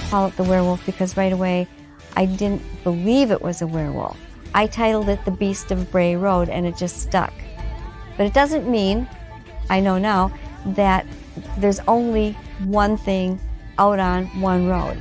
call it the werewolf because right away I didn't believe it was a werewolf. I titled it The Beast of Bray Road and it just stuck. But it doesn't mean, I know now, that there's only one thing out on one road.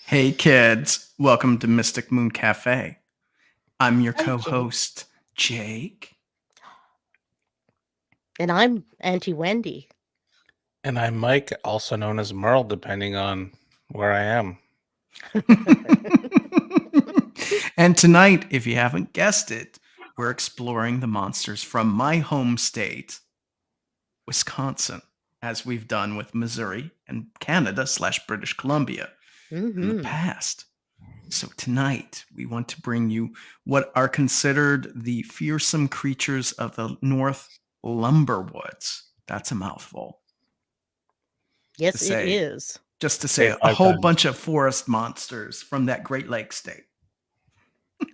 Hey kids, welcome to Mystic Moon Cafe. I'm your co-host, Jake. And I'm Auntie Wendy. And I'm Mike, also known as Merle, depending on where I am. And tonight, if you haven't guessed it, we're exploring the monsters from my home state, Wisconsin, as we've done with Missouri and Canada/British Columbia in the past. So tonight, we want to bring you what are considered the fearsome creatures of the North Lumberwoods. That's a mouthful. Yes, it is. Just to say a whole bunch of forest monsters from that Great Lakes state.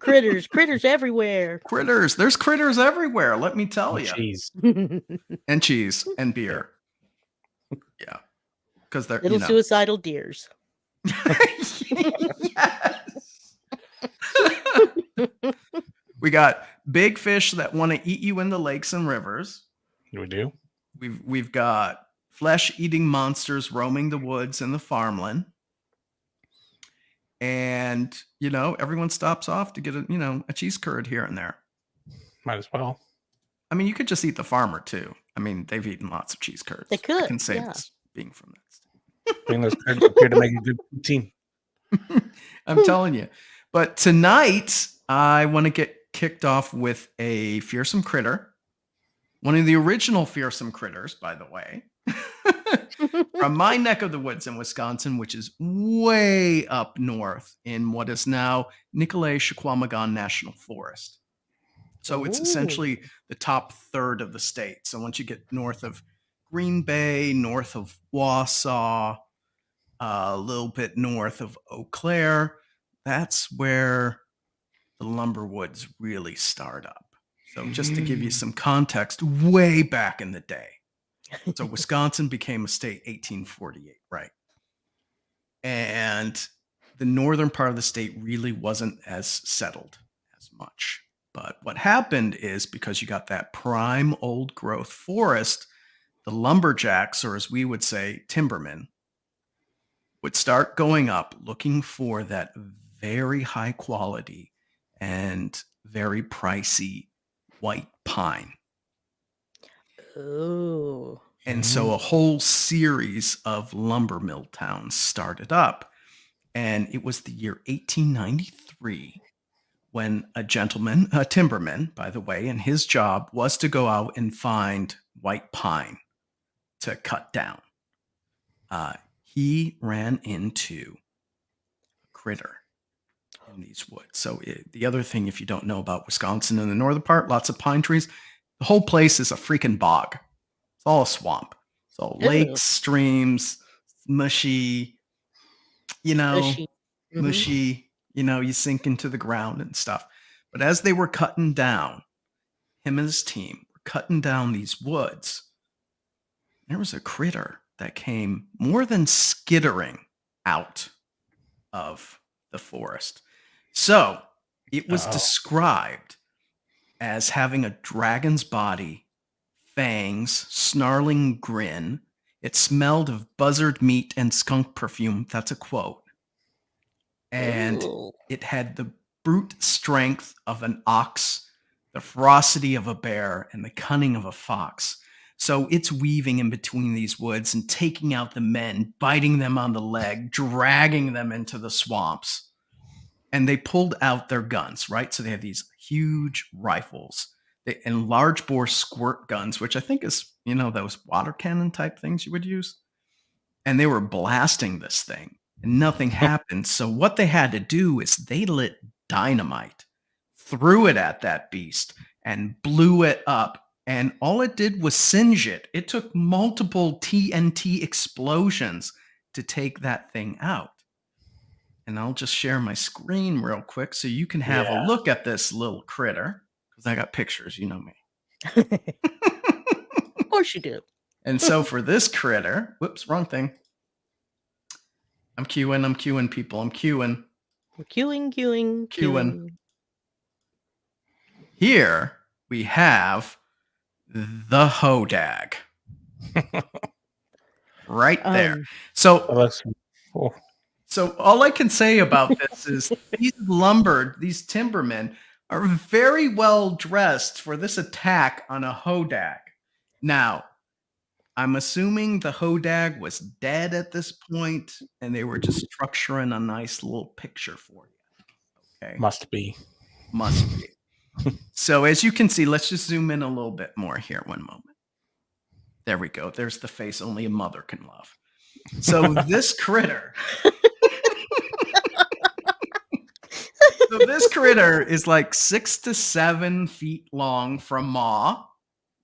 Critters everywhere. There's critters everywhere, let me tell you. Cheese. And cheese and beer. Yeah. Because they're little suicidal deers. Yes. We got big fish that want to eat you in the lakes and rivers. We do. We've got flesh-eating monsters roaming the woods and the farmland. And, everyone stops off to get a cheese curd here and there. Might as well. I mean, you could just eat the farmer too. I mean, they've eaten lots of cheese curds. They could. I can say this being from that state. Bring those curds up here to make a good poutine. I'm telling you. But tonight, I want to get kicked off with a fearsome critter. One of the original fearsome critters, by the way. From my neck of the woods in Wisconsin, which is way up north in what is now Nicolet-Chequamegon National Forest. So it's essentially the top third of the state. So once you get north of Green Bay, north of Wausau, a little bit north of Eau Claire, that's where the Lumberwoods really start up. So just to give you some context, way back in the day. So Wisconsin became a state 1848, right? And the northern part of the state really wasn't as settled as much. But what happened is because you got that prime old growth forest, the lumberjacks, or as we would say, timbermen, would start going up looking for that very high quality and very pricey white pine. Oh. And so a whole series of lumber mill towns started up. And it was the year 1893 when a gentleman, a timberman, by the way, and his job was to go out and find white pine to cut down. He ran into a critter in these woods. So the other thing, if you don't know about Wisconsin in the northern part, lots of pine trees. The whole place is a freaking bog. It's all a swamp. It's all lakes, streams, mushy, Mushy. Mhm. mushy, you sink into the ground and stuff. But as they were cutting down, him and his team were cutting down these woods, there was a critter that came more than skittering out of the forest. So it was described as having a dragon's body, fangs, snarling grin. It smelled of buzzard meat and skunk perfume. That's a quote. And Ooh. it had the brute strength of an ox, the ferocity of a bear, and the cunning of a fox. So it's weaving in between these woods and taking out the men, biting them on the leg, dragging them into the swamps. And they pulled out their guns, right? So they have these huge rifles and large bore squirt guns, which I think is, those water cannon type things you would use. And they were blasting this thing and nothing happened. So what they had to do is they lit dynamite, threw it at that beast and blew it up. And all it did was singe it. It took multiple TNT explosions to take that thing out. And I'll just share my screen real quick so you can have a look at this little critter. Because I got pictures, you know me. Of course you do. And so for this critter, whoops, wrong thing. I'm queuing, people. I'm queuing. We're queuing. Here we have the hodag. Right there. So all I can say about this is these timbermen are very well dressed for this attack on a hodag. Now, I'm assuming the hodag was dead at this point, and they were just structuring a nice little picture for you. Okay. Must be. So as you can see, let's just zoom in a little bit more here. One moment. There we go. There's the face only a mother can love. So this critter... So this critter is like 6 to 7 feet long from maw,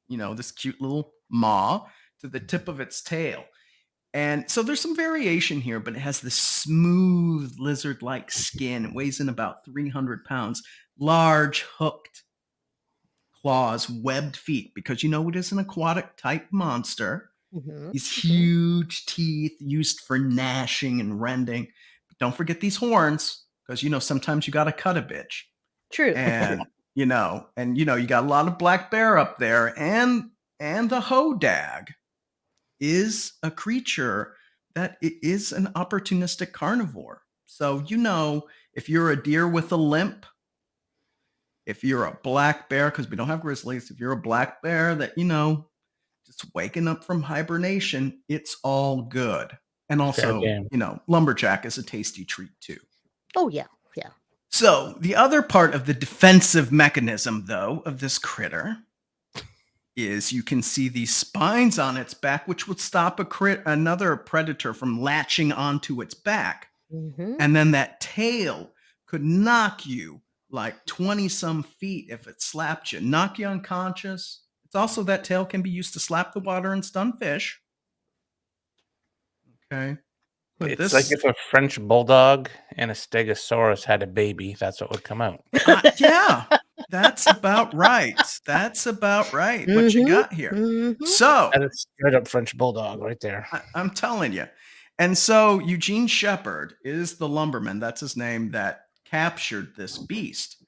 this cute little maw, to the tip of its tail. And so there's some variation here, but it has this smooth lizard-like skin. It weighs in about 300 pounds. Large hooked claws, webbed feet, because it is an aquatic type monster. Mm-hmm. These huge teeth used for gnashing and rending. But don't forget these horns. Because, sometimes you got to cut a bitch. True. And, you got a lot of black bear up there. And the hodag is a creature that is an opportunistic carnivore. So, if you're a deer with a limp, if you're a black bear, because we don't have grizzlies, if you're a black bear that, just waking up from hibernation, it's all good. And also, lumberjack is a tasty treat too. Oh, yeah. So the other part of the defensive mechanism, though, of this critter is you can see these spines on its back, which would stop another predator from latching onto its back. Mm-hmm. And then that tail could knock you like 20-some feet if it slapped you, knock you unconscious. It's also that tail can be used to slap the water and stun fish. Okay. But it's like if a French bulldog and a stegosaurus had a baby, that's what would come out. Yeah, that's about right. What you got here. Mm-hmm. So that is straight up French bulldog right there. I'm telling you. And so Eugene Shepard is the lumberman. That's his name that captured this beast.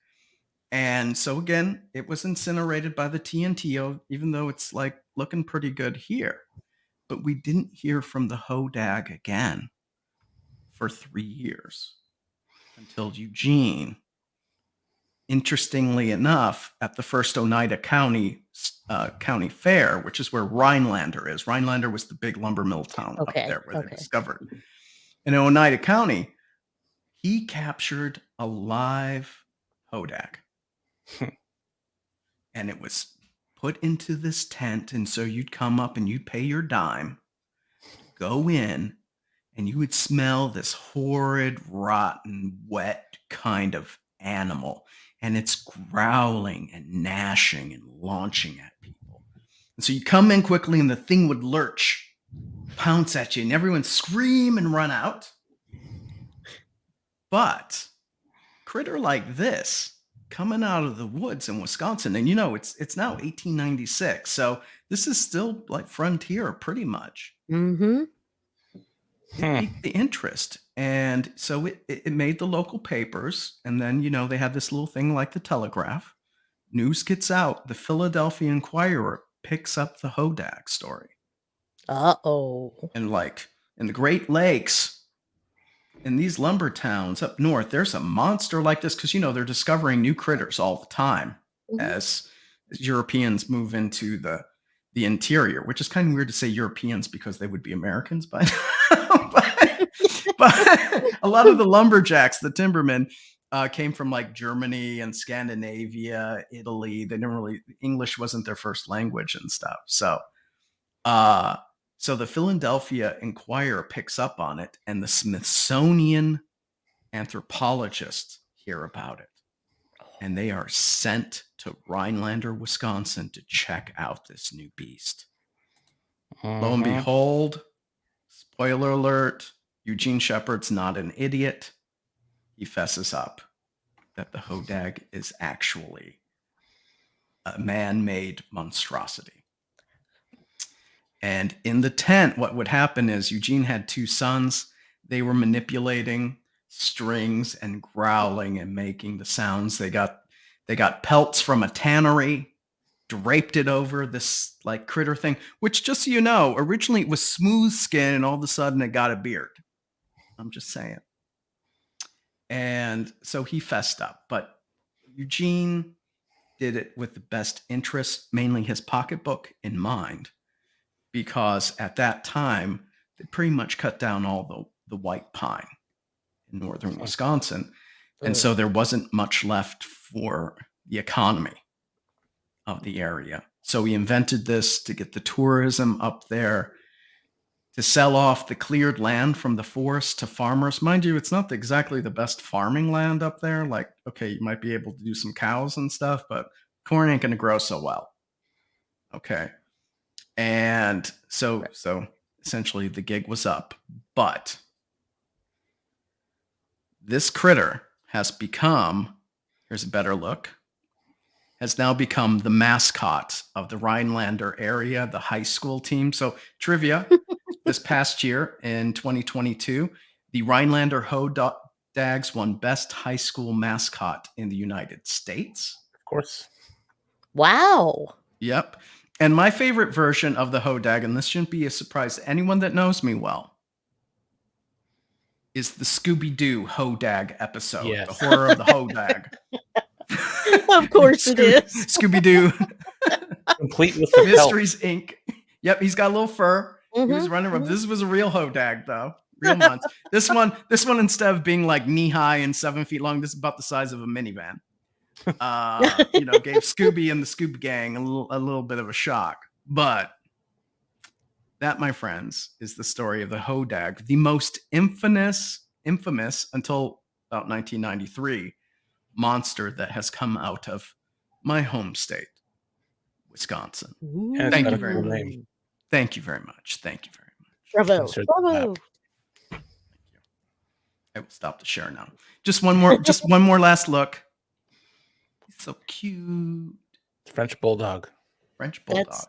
And so again, it was incinerated by the TNT, even though it's like looking pretty good here. But we didn't hear from the hodag again for 3 years until Eugene, interestingly enough, at the first Oneida County Fair, which is where Rhinelander is. Rhinelander was the big lumber mill town up there where they discovered. In Oneida County, he captured a live hodag. And it was put into this tent. And so you'd come up and you'd pay your dime, go in, and you would smell this horrid, rotten, wet kind of animal. And it's growling and gnashing and launching at people. And so you come in quickly and the thing would lurch, pounce at you, and everyone scream and run out. But critter like this coming out of the woods in Wisconsin, and it's now 1896, so this is still like frontier pretty much. Mm-hmm. It piqued the interest, and so it made the local papers, and then they had this little thing like the Telegraph. News gets out. The Philadelphia Inquirer picks up the hodag story. Uh-oh. And like in the Great Lakes, in these lumber towns up north, there's a monster like this because they're discovering new critters all the time as Europeans move into the interior, which is kind of weird to say Europeans because they would be Americans by now. but a lot of the lumberjacks, the timbermen, came from like Germany and Scandinavia, Italy. English wasn't their first language and stuff. So the Philadelphia Inquirer picks up on it, and the Smithsonian anthropologists hear about it. And they are sent to Rhinelander, Wisconsin to check out this new beast. Lo and behold, spoiler alert, Eugene Shepard's not an idiot. He fesses up that the hodag is actually a man-made monstrosity. And in the tent, what would happen is Eugene had two sons. They were manipulating strings and growling and making the sounds. They got pelts from a tannery, draped it over this like critter thing, which just so you know, originally it was smooth skin and all of a sudden it got a beard. I'm just saying. And so he fessed up, but Eugene did it with the best interest, mainly his pocketbook in mind. Because at that time, they pretty much cut down all the white pine in northern Wisconsin. And so there wasn't much left for the economy of the area. So he invented this to get the tourism up there, to sell off the cleared land from the forest to farmers. Mind you, it's not exactly the best farming land up there. Like, okay, you might be able to do some cows and stuff, but corn ain't going to grow so well. Okay. And so essentially the gig was up, but this critter has become, here's a better look, has now become the mascot of the Rhinelander area, the high school team. So trivia, this past year in 2022, the Rhinelander Hodags won best high school mascot in the United States. Of course. Wow. Yep. And my favorite version of the hodag, and this shouldn't be a surprise to anyone that knows me well, is the Scooby-Doo hodag episode, Yes. The Horror of the Hodag. Of course it is. Scooby-Doo. Complete with the Mysteries Inc. Yep, he's got a little fur. Mhm. He was running around. This was a real hodag, though. Real months. This one, instead of being like knee-high and 7 feet long, this is about the size of a minivan. Gave Scooby and the Scooby Gang a little bit of a shock. But that, my friends, is the story of the hodag, the most infamous until about 1993 monster that has come out of my home state, Wisconsin. And Thank it's you got a very cool much. name. Thank you very much. Thank you very much. Bravo. Insert Bravo. I will stop the share now. Just one more last look. He's so cute. French bulldog. French bulldog. That's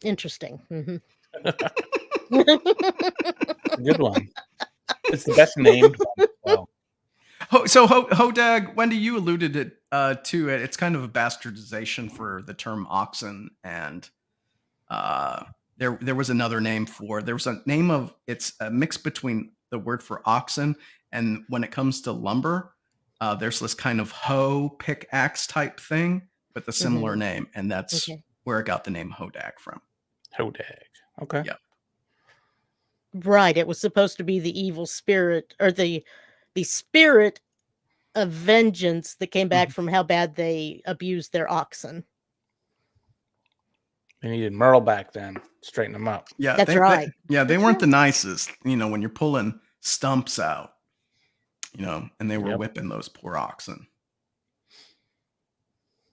interesting. Mhm. Good one. It's the best named one as well. Hodag, Wendy, you alluded to it. It's kind of a bastardization for the term oxen, and there was another name for. There was a name of. It's a mix between the word for oxen and when it comes to lumber, there's this kind of hoe pickaxe type thing with a similar name, and that's where I got the name hodag from. Hodag. Okay. Yep. Right. It was supposed to be the evil spirit or the the spirit of vengeance that came back from how bad they abused their oxen. They needed Merle back then. Straighten them up. Yeah, That's right. Yeah, they That's weren't the right. nicest. When you're pulling stumps out, and they were Yep. whipping those poor oxen.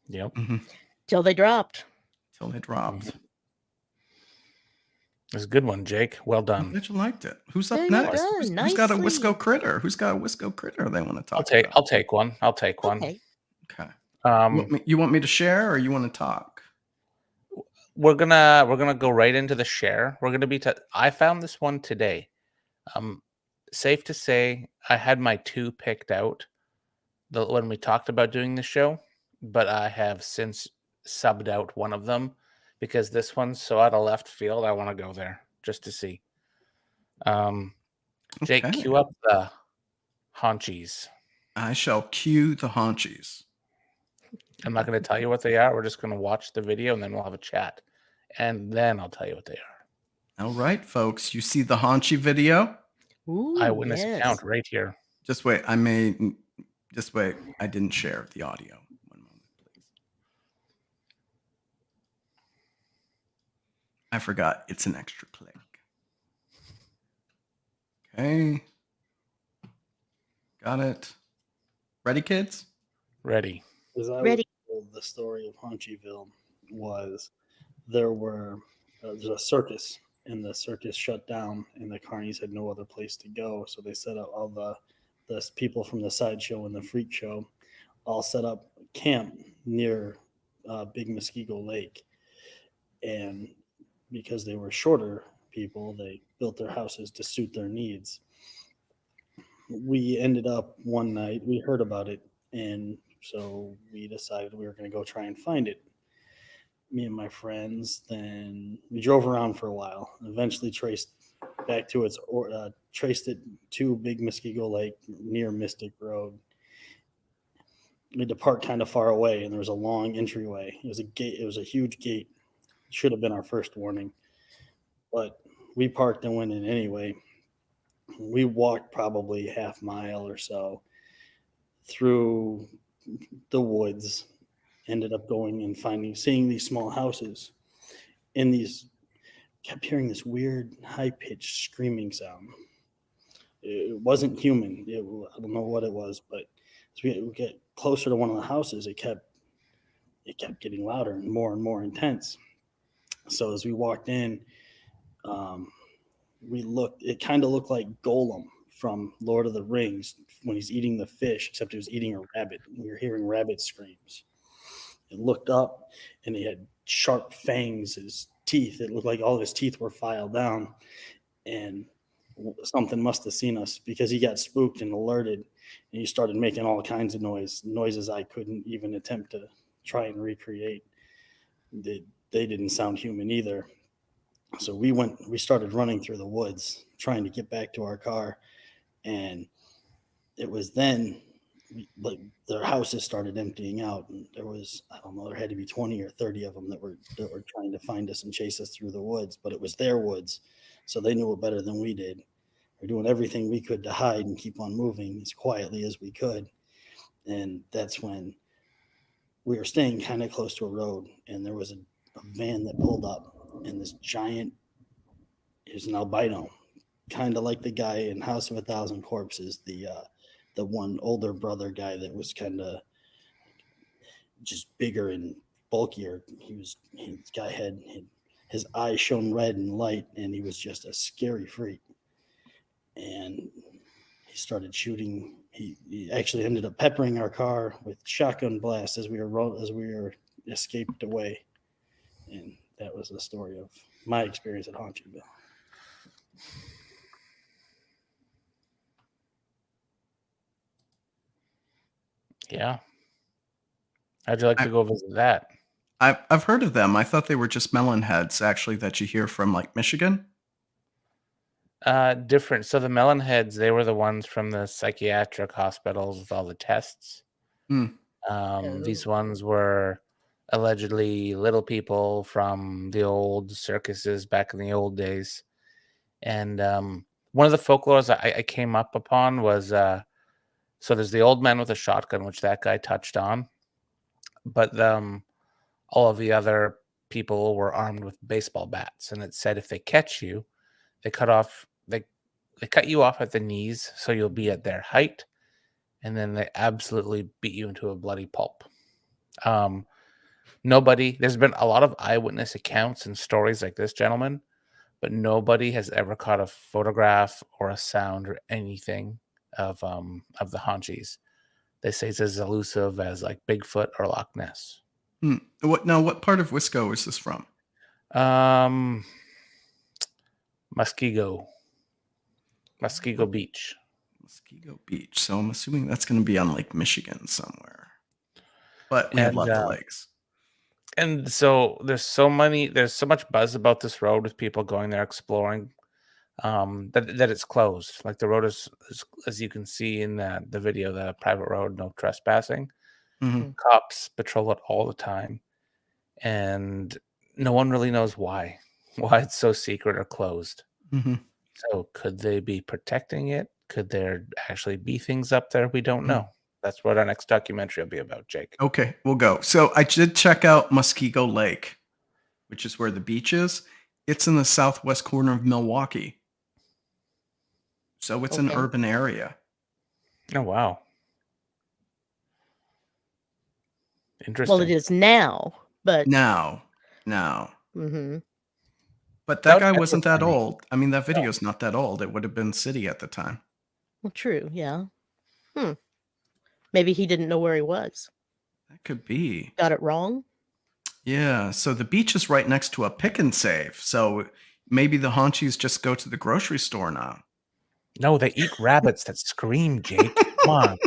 Yep. Till they dropped. Till they dropped. It's a good one, Jake. Well I'm done. glad you liked it. Who's up Very next? well Who's done. got a Nicely. Wisco critter? Who's got a Wisco critter they want to talk I'll about? take one. I'll take one. Okay. Okay. Um, You want me to share or you want to talk? we're gonna go right into the share. We're gonna be. I found this one today. Safe to say, I had my 2 picked out when we talked about doing the show, but I have since subbed out one of them because this one's so out of left field. I want to go there just to see. Jake, Okay. cue up the haunchies. I shall cue the haunchies. I'm not going to tell you what they are. We're just going to watch the video and then we'll have a chat. And then I'll tell you what they are. All right, folks. You see the haunchy video? Ooh, Eyewitness yes. account right here. Just wait. Just wait. I didn't share the audio. One moment, please. I forgot. It's an extra click. Okay. Got it. Ready, kids? Ready. As I Ready. was told, the story of Haunchyville was there's a circus, and the circus shut down, and the carnies had no other place to go, so they set up all the people from the sideshow and the freak show all set up camp near Big Muskego Lake, and because they were shorter people, they built their houses to suit their needs. We ended up one night, we heard about it, and so we decided we were going to go try and find it. Me and my friends, then we drove around for a while, eventually traced it to Big Muskego Lake near Mystic Road. We had to park kind of far away, and there was a long entryway. It was a gate. It was a huge gate. Should have been our first warning, but we parked and went in anyway. We walked probably half mile or so through the woods, ended up going and seeing these small houses, and kept hearing this weird high-pitched screaming sound. It wasn't human. I don't know what it was, but as we get closer to one of the houses, it kept getting louder and more intense. So as we walked in, it kind of looked like Golem from Lord of the Rings when he's eating the fish, except he was eating a rabbit. We were hearing rabbit screams. It looked up, and he had sharp fangs, his teeth. It looked like all of his teeth were filed down, and something must have seen us because he got spooked and alerted, and he started making all kinds of noises I couldn't even attempt to try and recreate. They didn't sound human either. So we started running through the woods trying to get back to our car, and it was then their houses started emptying out, and there was, I don't know, there had to be 20 or 30 of them that were trying to find us and chase us through the woods, but it was their woods, so they knew it better than we did. We're doing everything we could to hide and keep on moving as quietly as we could, and that's when we were staying kind of close to a road, and there was a van that pulled up, and this giant, is an albino, kind of like the guy in House of a Thousand Corpses, the one older brother guy that was kind of just bigger and bulkier. His guy had his eyes shone red and light, and he was just a scary freak. And he started shooting. He actually ended up peppering our car with shotgun blasts as we were escaped away. And that was the story of my experience at Haunchyville. Yeah. How'd you like to go visit that? I've heard of them. I thought they were just melon heads, actually, that you hear from like Michigan. Different. So the melon heads, they were the ones from the psychiatric hospitals with all the tests. These ones were allegedly little people from the old circuses back in the old days. And one of the folklores I came up upon was So there's the old man with a shotgun, which that guy touched on, but all of the other people were armed with baseball bats, and it said if they catch you, they cut you off at the knees, so you'll be at their height, and then they absolutely beat you into a bloody pulp. There's been a lot of eyewitness accounts and stories like this, gentlemen, but nobody has ever caught a photograph or a sound or anything of the Haunchies. They say it's as elusive as like Bigfoot or Loch Ness. What part of Wisco is this from? Muskego Beach. Muskego Beach. So I'm assuming that's going to be on Lake Michigan somewhere. But we love the lakes. And so there's so much buzz about this road with people going there exploring, that it's closed. Like the road is as you can see in the video, the private road, no trespassing. Mm-hmm. Cops patrol it all the time, and no one really knows why it's so secret or closed. Mm-hmm. So could they be protecting it? Could there actually be things up there? We don't know. That's what our next documentary will be about, Jake. Okay, we'll go. So I did check out Muskego Lake, which is where the beach is. It's in the southwest corner of Milwaukee. So it's an urban area. Oh, wow. Interesting. Well, it is now, but Now. Mm-hmm. But that guy wasn't that old. I mean, that video's not that old. It would have been city at the time. Well, true, yeah. Maybe he didn't know where he was. That could be. Got it wrong? Yeah, so the beach is right next to a pick and save. So maybe the Haunchies just go to the grocery store now. No, they eat rabbits that scream, Jake. Come on.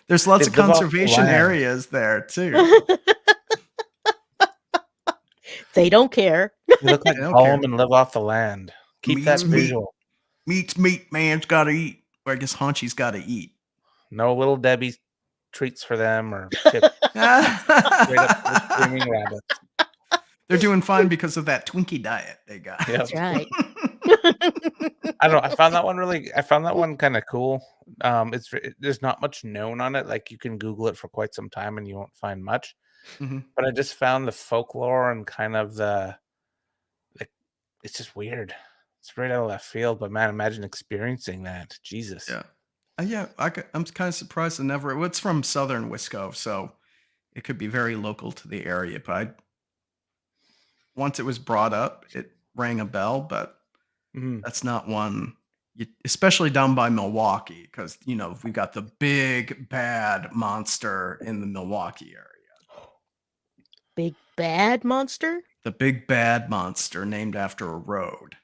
There's lots of conservation areas there, too. They don't care. They look like home and live off the land. Keep that visual. Meat's meat, man's got to eat. Or I guess Haunchies got to eat. No little Debbie treats for them or chips. Straight up screaming rabbits. They're doing fine because of that Twinkie diet they got. Yep. That's right. I don't know. I found that one kind of cool. There's not much known on it. Like you can Google it for quite some time and you won't find much. Mm-hmm. But I just found the folklore and kind of it's just weird. It's right out of left field. But man, imagine experiencing that. Jesus. Yeah. I'm kind of surprised it's from southern Wisco, so it could be very local to the area. But once it was brought up, it rang a bell, but that's not one, especially down by Milwaukee, because, we got the big bad monster in the Milwaukee area. Big bad monster? The big bad monster named after a road.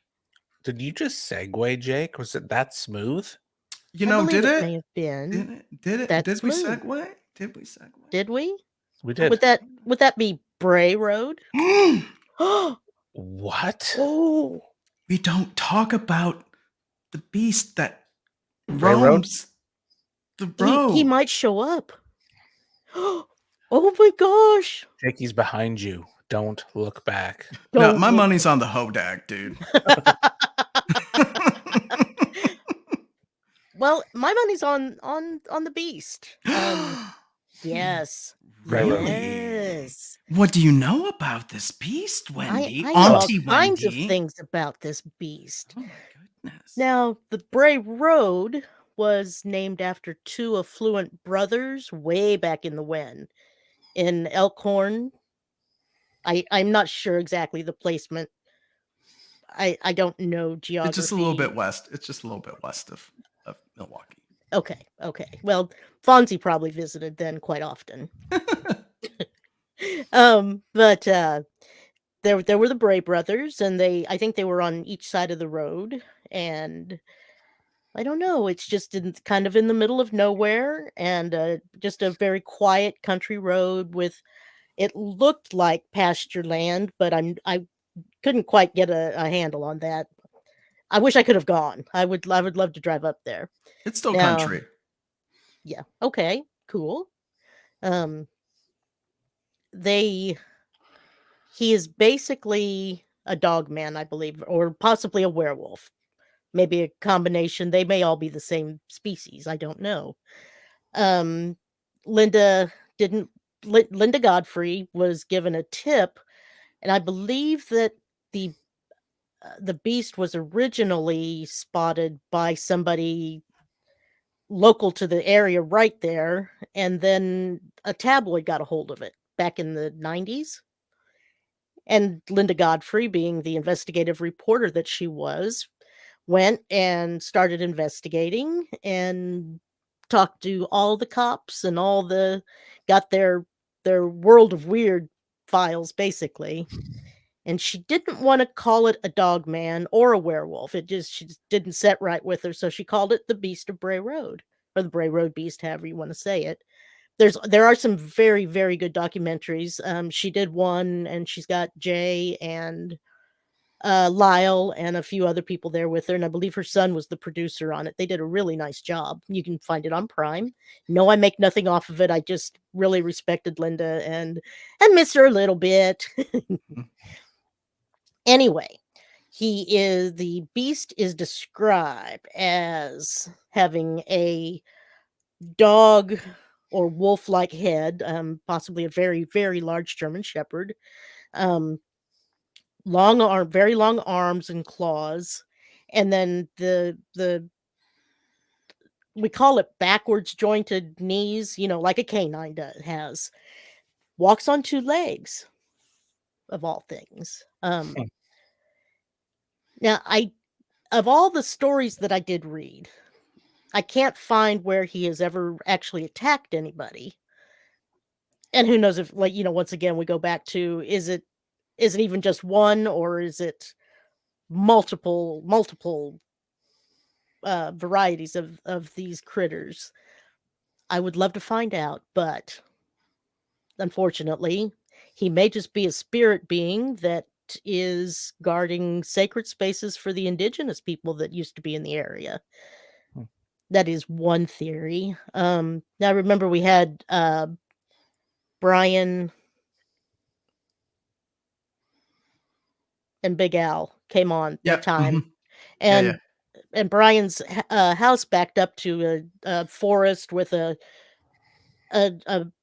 Did you just segue, Jake? Was it that smooth? Did it? It? May have been. Did it? That's Did we smooth. segue? Did we segue? Did we? We did. Would that be Bray Road? What? Oh. We don't talk about the beast that Road? roams the road. He might show up. Oh my gosh. Jake, he's behind you. Don't look back. No, my money's on the Hodag, dude. Well, my money's on the beast. Yes. Really? Yes. What do you know about this beast, Wendy? I know all Auntie kinds of Wendy? things about this beast. Oh my goodness. Now, the Bray Road was named after two affluent brothers way back in the when. In Elkhorn. I'm not sure exactly the placement. I don't know geography. It's just a little bit west. It's just a little bit west of Milwaukee. Okay. Well, Fonzie probably visited then quite often. But there were the Bray brothers, and I think they were on each side of the road, and I don't know, it's just kind of in the middle of nowhere, and just a very quiet country road with, it looked like pasture land, but I couldn't quite get a handle on that. I wish I could have gone. I would love to drive up there. It's still country. Yeah. Okay. Cool. He is basically a dog man, I believe, or possibly a werewolf. maybe a combination. They may all be the same species. I don't know. Um, Linda didn't. Linda Godfrey was given a tip, and I believe that the the beast was originally spotted by somebody local to the area right there, and then a tabloid got a hold of it back in the 90s. And Linda Godfrey, being the investigative reporter that she was, went and started investigating and talked to all the cops and all the got their world of weird files basically. And she didn't want to call it a dog man or a werewolf. She just didn't set right with her, so she called it the Beast of Bray Road, or the Bray Road Beast, however you want to say it. There are some very, very good documentaries. She did one, and she's got Jay and Lyle and a few other people there with her, and I believe her son was the producer on it. They did a really nice job. You can find it on Prime. No, I make nothing off of it. I just really respected Linda and miss her a little bit. Anyway, the beast is described as having a dog or wolf-like head, possibly a very, very large German Shepherd, um, very long arms and claws, and then we call it backwards jointed knees, like a canine has. Walks on two legs, of all things. Now, of all the stories that I did read, I can't find where he has ever actually attacked anybody. And who knows if, once again, we go back to, is it even just one, or is it multiple varieties of these critters? I would love to find out, but unfortunately, he may just be a spirit being that is guarding sacred spaces for the indigenous people that used to be in the area. That is one theory. Now remember we had Brian and Big Al came on that time. Mhm. And and Brian's house backed up to a forest with a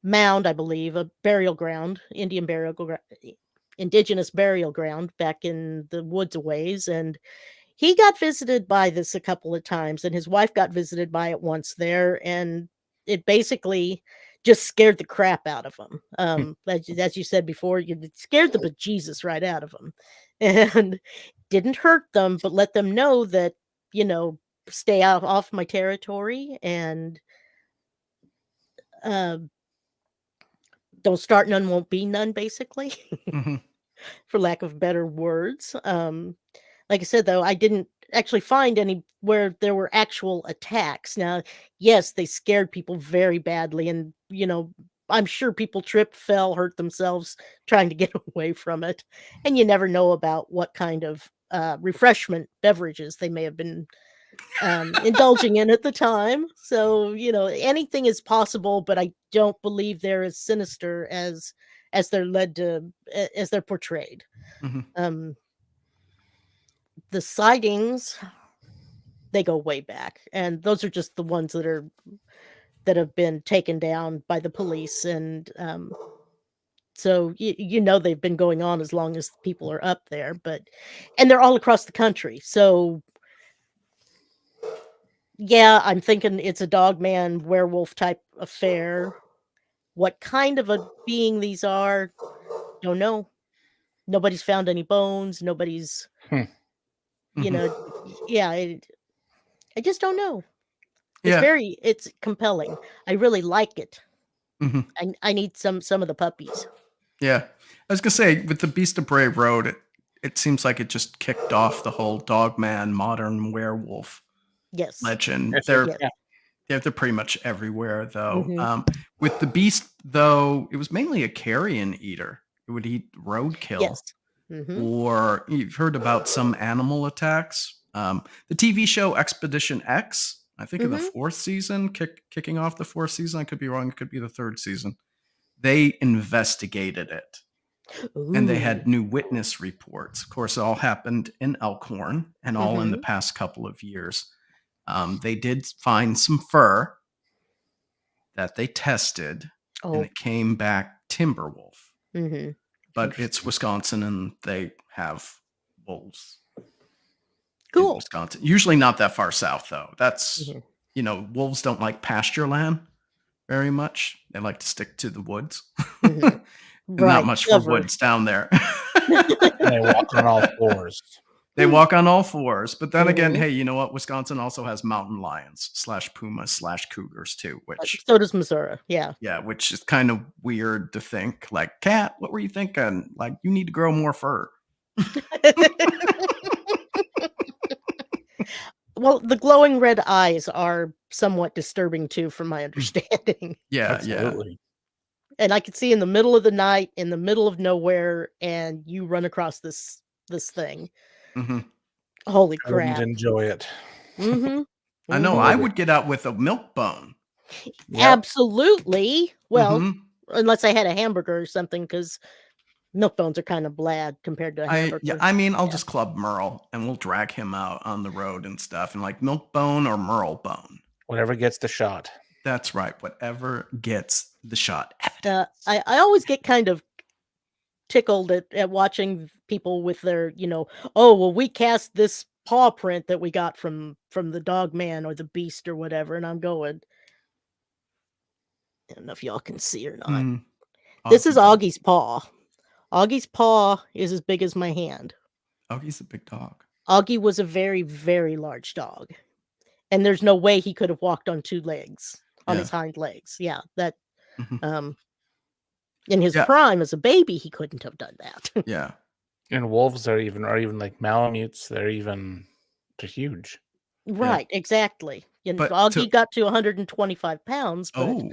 mound, I believe, a burial ground, indigenous burial ground back in the woods a ways. And he got visited by this a couple of times, and his wife got visited by it once there, and it basically just scared the crap out of him. As you said before, it scared the bejeezus right out of them, and didn't hurt them, but let them know that, stay out off my territory, and don't start none, won't be none, basically, Mhm. for lack of better words. Like I said, though, I didn't actually find any where there were actual attacks. Now, yes, they scared people very badly, and I'm sure people tripped, fell, hurt themselves trying to get away from it. And you never know about what kind of refreshment beverages they may have been indulging in at the time. So anything is possible, but I don't believe they're as sinister as they're as they're portrayed. Mhm. The sightings, they go way back, and those are just the ones that have been taken down by the police. And so they've been going on as long as people are up there, and they're all across the country. So yeah, I'm thinking it's a dog man werewolf type affair. What kind of a being these are, don't know. Nobody's found any bones. Nobody's, you Mhm. know, yeah. I just don't know. Yeah. It's compelling. I really like it. Mhm. I need some of the puppies. Yeah. I was gonna say, with the Beast of Bray Road, it seems like it just kicked off the whole dogman modern werewolf Yes. legend. Yes, They're yeah. they're pretty much everywhere though. Mhm. With the beast though, it was mainly a carrion eater. It would eat roadkill. Yes. Mhm. Or you've heard about some animal attacks. The TV show Expedition X, I think in the Mhm. fourth season, kicking off the fourth season. I could be wrong. It could be the third season. They investigated it. and they Ooh. had new witness reports. Of course, it all happened in Elkhorn and all in the past couple of years. They did find some fur that they tested, and Oh. it came back timber wolf. Mm-hmm. But it's Wisconsin, and they have wolves in Cool. Wisconsin. Usually not that far south, though. That's, Mhm. Wolves don't like pasture land very much. They like to stick to the woods. Mhm. And not Right. much for Cover. woods down there. They walk on all fours. They walk on all fours. But then again, Mhm. hey, you know what? Wisconsin also has mountain lions / pumas / cougars too, which So does Missouri. Yeah. which is kind of weird to think. Like, Cat, what were you thinking? Like, you need to grow more fur. Well, the glowing red eyes are somewhat disturbing too, from my understanding. Yeah, Absolutely. And I could see in the middle of the night, in the middle of nowhere, and you run across this thing. hmm Holy I wouldn't crap! enjoy it. Mm-hmm. I know. I would get out with a milk bone. Yep. Absolutely. Well, Mhm. unless I had a hamburger or something, because milk bones are kind of bland compared to a hamburger. I mean, I'll just club Merle and we'll drag him out on the road and stuff, and like milk bone or Merle bone. Whatever gets the shot. That's right. Whatever gets the shot. I always get kind of tickled at watching people with their, oh, well, we cast this paw print that we got from the dog man or the beast or whatever, and I'm going, I don't know if y'all can see or not. Mm, This is Augie. Augie's paw. Augie's paw is as big as my hand. Augie's a big dog. Augie was a very, very large dog. And there's no way he could have walked on two legs, on his hind legs. Yeah, that Mhm. in his Yeah. prime as a baby, he couldn't have done that. Yeah. And wolves are even like Malamutes. They're huge. Right, exactly. And But Augie got to 125 pounds, but Oh.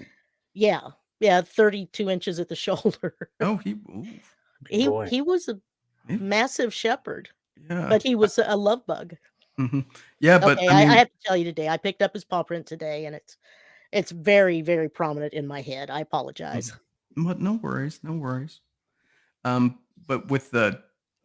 yeah, 32 inches at the shoulder. Oh, Big boy. He was a massive shepherd, Yeah. but he was a love bug. Mhm. Yeah, but Okay, I mean, I have to tell you today, I picked up his paw print today, and it's very, very prominent in my head. I apologize. but no worries, no worries. But with the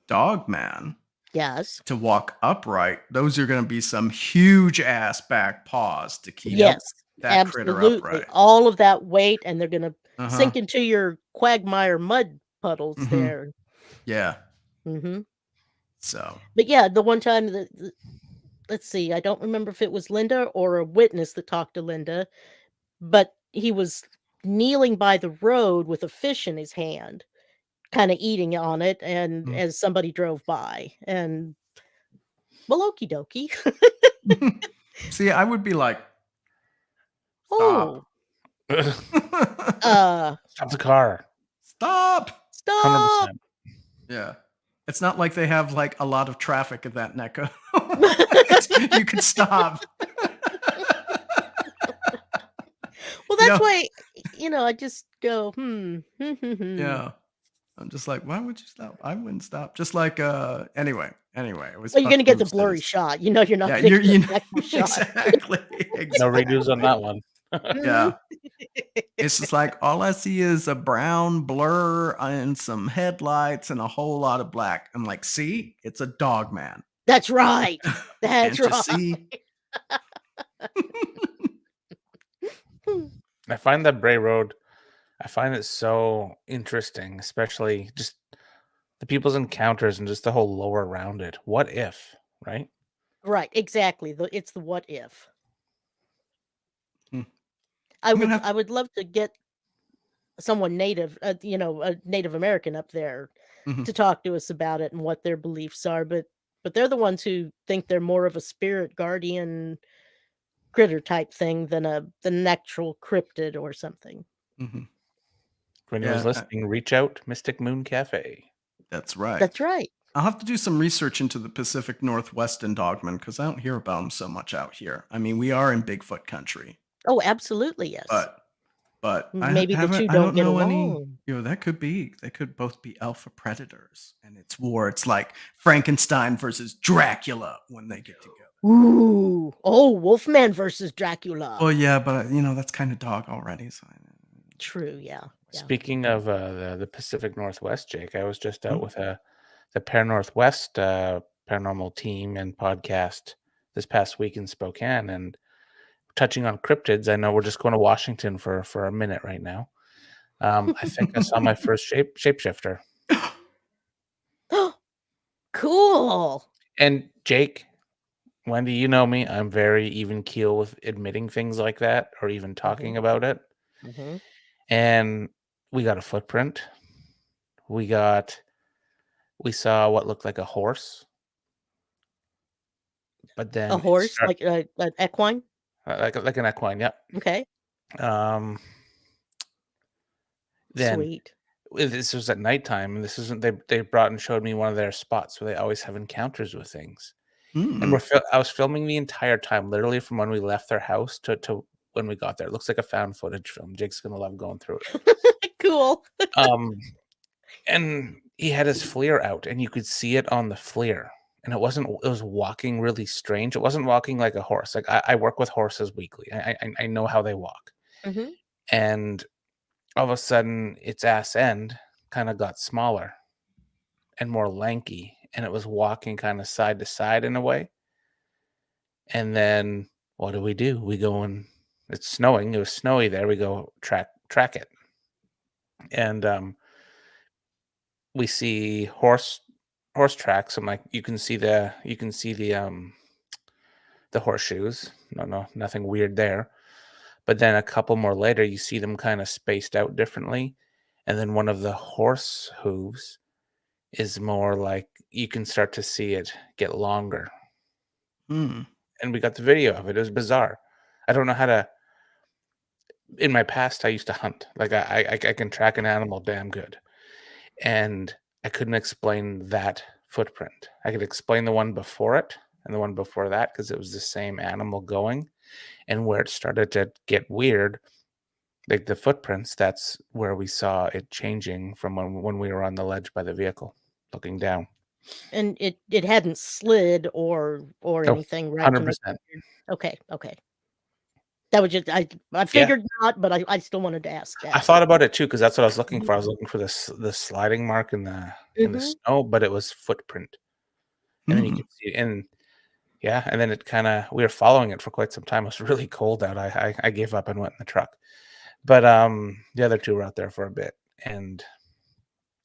dog man Yes. to walk upright, those are going to be some huge ass back paws to keep Yes, that critter absolutely. upright. All of that weight, and they're gonna Uh-huh. sink into your quagmire mud puddles there. Yeah. Mm-hmm. So. But yeah, the one time let's see, I don't remember if it was Linda or a witness that talked to Linda, but he was kneeling by the road with a fish in his hand, kind of eating on it, and as somebody drove by, and well, okie dokie. See, I would be like, Oh, Stop the car. stop. 100%. Yeah. It's not like they have like a lot of traffic at that neck. You can stop. Well, that's why, I just go, Yeah. I'm just like, why would you stop? I wouldn't stop. Just like, anyway, it was. Well, you're gonna get the blurry shot. You're not Yeah, gonna get the actual shot. exactly. No redos on that one. Yeah. It's just like all I see is a brown blur and some headlights and a whole lot of black. I'm like, see, it's a dog man. That's right. That's Can't you right. see? I find that Bray Road, I find it so interesting, especially just the people's encounters and just the whole lore around it. What if, right? Right, exactly. It's the what if. Hmm. I would love to get someone native, a Native American up there to talk to us about it and what their beliefs are, but they're the ones who think they're more of a spirit guardian critter type thing than an actual cryptid or something. For anyone's listening, reach out, Mystic Moon Cafe. That's right. That's right. I'll have to do some research into the Pacific Northwest and dogmen because I don't hear about them so much out here. I mean, we are in Bigfoot country. Oh, absolutely, yes. But maybe the two I don't get know along. any. That could be. They could both be alpha predators, and it's war. It's like Frankenstein versus Dracula when they get together. Ooh, Wolfman versus Dracula. Oh yeah, but that's kind of dog already. So True, yeah. Yeah. Speaking of the Pacific Northwest, Jake, I was just out Mm. with the Pair Northwest paranormal team and podcast this past week in Spokane, and touching on cryptids. I know we're just going to Washington for a minute right now. I think I saw my first shapeshifter. Cool. And Jake, Wendy, you know me. I'm very even keel with admitting things like that or even talking about it. Mm-hmm. And we got a footprint. We saw what looked like a horse, but A then horse, like an equine. like an equine. Yep. Okay. Um, then Sweet. this was at nighttime, and this isn't. They brought and showed me one of their spots where they always have encounters with things. And Mm. I was filming the entire time, literally from when we left their house to when we got there. It looks like a found footage film. Jake's gonna love going through it. Cool. And he had his FLIR out, and you could see it on the FLIR. And it was walking really strange. It wasn't walking like a horse. Like I work with horses weekly. I know how they walk. Mm-hmm. And all of a sudden, its ass end kind of got smaller and more lanky, and it was walking kind of side to side in a way. And then what do? We go and it's snowing. It was snowy there. We go track it, and we see horse tracks. I'm like, you can see the horseshoes. No, nothing weird there. But then a couple more later, you see them kind of spaced out differently, and then one of the horse hooves is more like you can start to see it get longer. Mm. And we got the video of it. It was bizarre. I don't know how to. In my past, I used to hunt. Like I can track an animal damn good, and I couldn't explain that footprint. I could explain the one before it and the one before that because it was the same animal going. And where it started to get weird, like the footprints, that's where we saw it changing from when we were on the ledge by the vehicle, looking down. And it hadn't slid or Oh, anything, right? To make 100%. it weird. Okay. That was just I Yeah. figured not, but I still wanted to ask I that. thought about it too because that's what I was looking for. I was looking for the sliding mark in the Mm-hmm. snow, but it was footprint, and then you Mm. could see, and yeah, and then it kind of we were following it for quite some time. It was really cold out. I gave up and went in the truck, but the other two were out there for a bit, and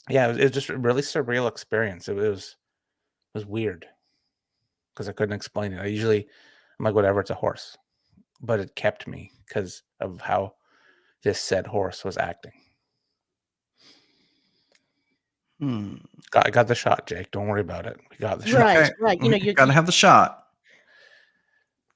yeah, it was just a really surreal experience. It was weird because I couldn't explain it. I'm like, whatever, it's a horse, but it kept me because of how this said horse was acting. Mm. I got the shot, Jake. Don't worry about it. We got the shot. Right, Okay. right. You know, you gotta have the shot.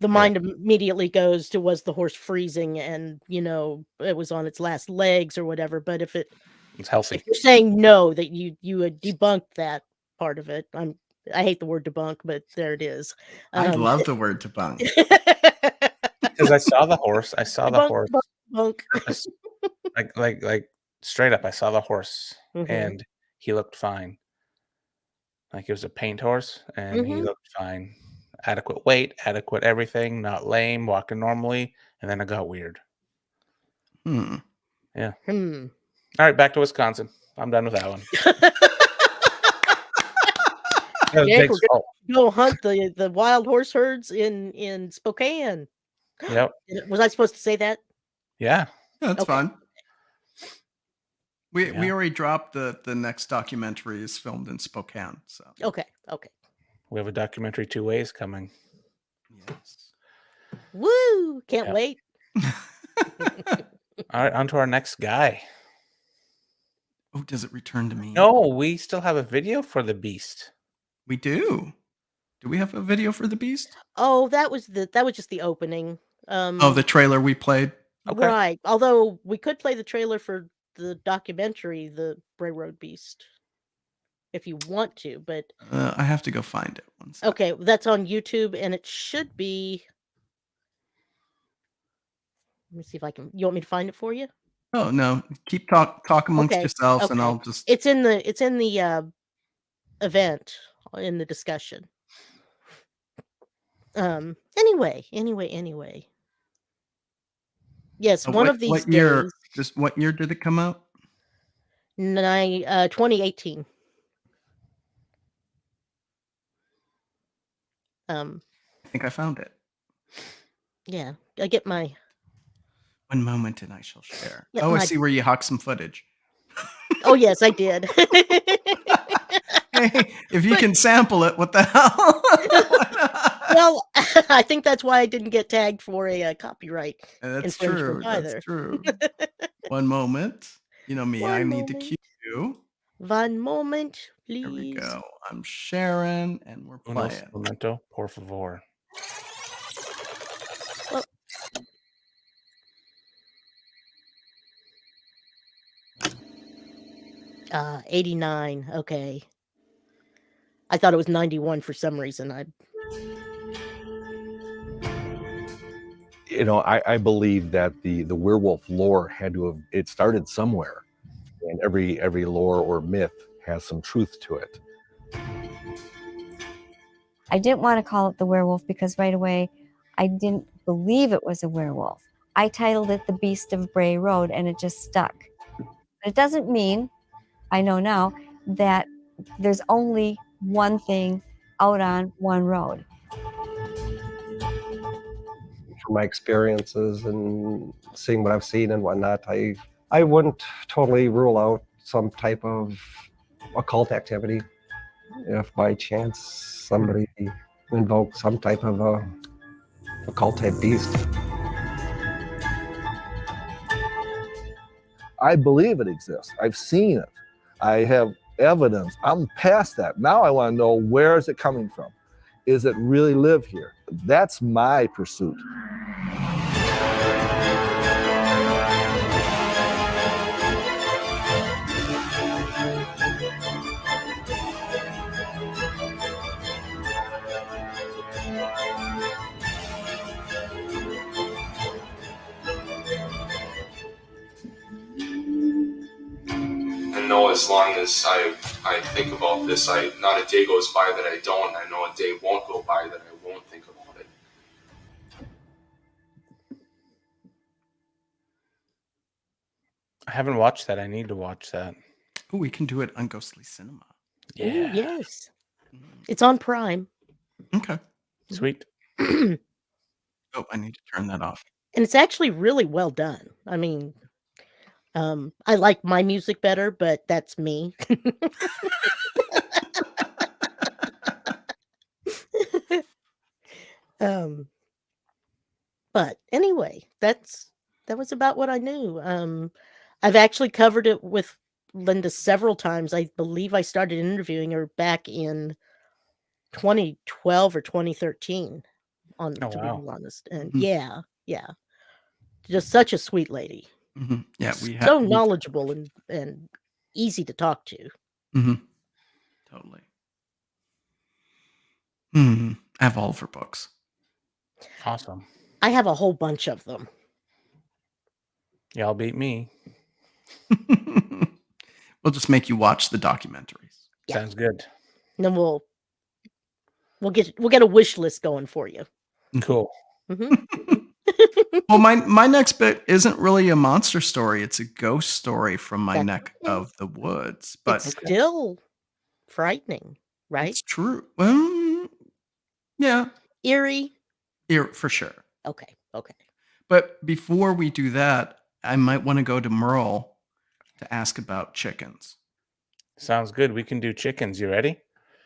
the mind immediately goes to was the horse freezing and it was on its last legs or whatever. But if It's healthy. you're saying no, that you had debunked that part of it, I hate the word debunk, but there it is. I love the word debunk. Because I saw the horse. I saw the horse. Debunk. Like straight up, I saw the horse, Mhm. and he looked fine. Like it was a paint horse, and he Mhm. looked fine. Adequate weight, adequate everything, not lame, walking normally, and then it got weird. Hmm. Yeah. Hmm. All right, back to Wisconsin. I'm done with that one. That was Jake, Jake's we're fault. Go hunt the wild horse herds in Spokane. Yep. Was I supposed to say that? Yeah. That's Okay. fun. We Yeah. already dropped the next documentary is filmed in Spokane. So Okay. We have a documentary 2 ways coming. yes. Woo! Can't Yeah. wait. All right, on to our next guy. Oh, does it return to me? No, we still have a video for the beast. We do. Do we have a video for the beast? Oh, that was just the opening. Oh, the trailer we played. Okay. Right. Although we could play the trailer for the documentary, The Bray Road Beast, if you want to, but I have to go find it. One sec. okay, that's on YouTube and it should be. Let me see if I can. You want me to find it for you? Oh no, keep talk amongst Okay, yourselves, and okay. I'll just. It's in the event in the discussion. Anyway. Yes, one of these What year? days. Just what year did it come out? 2018. I think I found it. Yeah, I get my One moment and I shall share. get Oh, I my. see where you hawked some footage. Oh yes, I did. Hey, if you But can sample it, what the hell? Why not? well, I think that's why I didn't get tagged for a copyright That's infringement true. That's either. true. One moment. You know me, I One need to cue moment. you. One moment, Here we please. go. I'm sharing and we're Unos playing. momento, por favor. Well, 89. Okay. I thought it was 91 for some reason. I believe that the werewolf lore had to have it started somewhere, and every lore or myth has some truth to it. I didn't want to call it the werewolf because right away I didn't believe it was a werewolf. I titled it The Beast of Bray Road and it just stuck. But it doesn't mean, I know now, that there's only one thing out on one road. From my experiences and seeing what I've seen and whatnot, I wouldn't totally rule out some type of occult activity if by chance somebody invoked some type of a occult type beast. I believe it exists. I've seen it. I have evidence. I'm past that. Now I want to know, where is it coming from? Is it really live here? That's my pursuit. I know as long as I think about this, not a day goes by that I don't. I know a day won't go by that I won't think about it. I haven't watched that. I need to watch that. Oh, we can do it on Ghostly Cinema. Ooh, Yeah. yes. It's on Prime. Okay. Sweet. And Oh, I need to turn that off. it's actually really well done. I mean, I like my music better, but that's me. um, but anyway, that was about what I knew. I've actually covered it with Linda several times. I believe I started interviewing her back in 2012 or 2013 Oh, to be wow. honest. And Mhm. yeah. Just such a sweet lady. Mhm. Yeah, we So have. knowledgeable and easy to talk to. Totally. I have all of her books. Awesome. I have a whole bunch of them. Y'all beat me. We'll just make you watch the documentaries. Yeah. Sounds good. And then we'll get a wish list going for you. Cool. Well, my next bit isn't really a monster story. It's a ghost story from my That's neck okay. of the woods. But It's still frightening, right? it's true. Yeah, Eerie. for sure. Okay. But before we do that, I might want to go to Merle to ask about chickens. Sounds good. We can do chickens. You ready?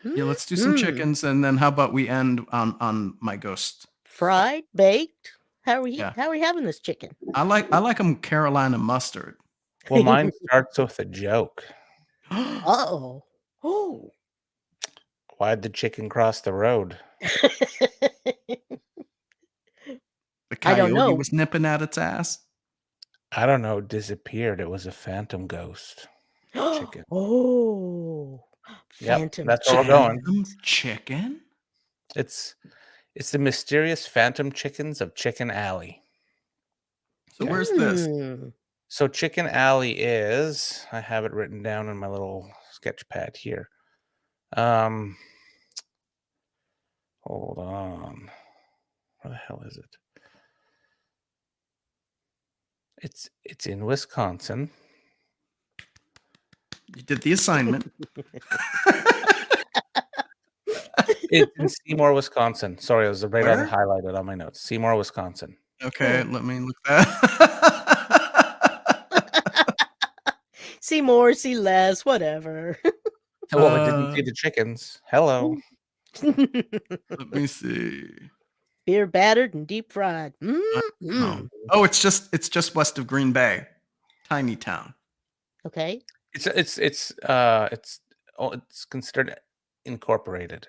Yeah, let's do some chickens, and then how about we end on my ghost? Fried, baked. How are we Yeah. having this chicken? I like them Carolina mustard. Well, mine starts with a joke. Oh. Why'd the chicken cross the road? The I don't coyote know. was nipping at its ass. I don't know. It disappeared. It was a phantom ghost. Chicken. Oh. Yep, Phantom that's where we're going. Phantom chicken? It's the mysterious phantom chickens of Chicken Alley. So where's this? So Chicken Alley is, I have it written down in my little sketch pad here. Hold on. Where the hell is it? It's in Wisconsin. You did the assignment. It's in Seymour, Wisconsin. Sorry, it was right on Where? highlighted on my notes. Seymour, Wisconsin. Okay, let me look that. See more, see less, whatever. Well, I didn't see the chickens. Hello. Let me see. Beer battered and deep fried. Oh, oh, it's just west of Green Bay, tiny town. Okay. It's considered incorporated.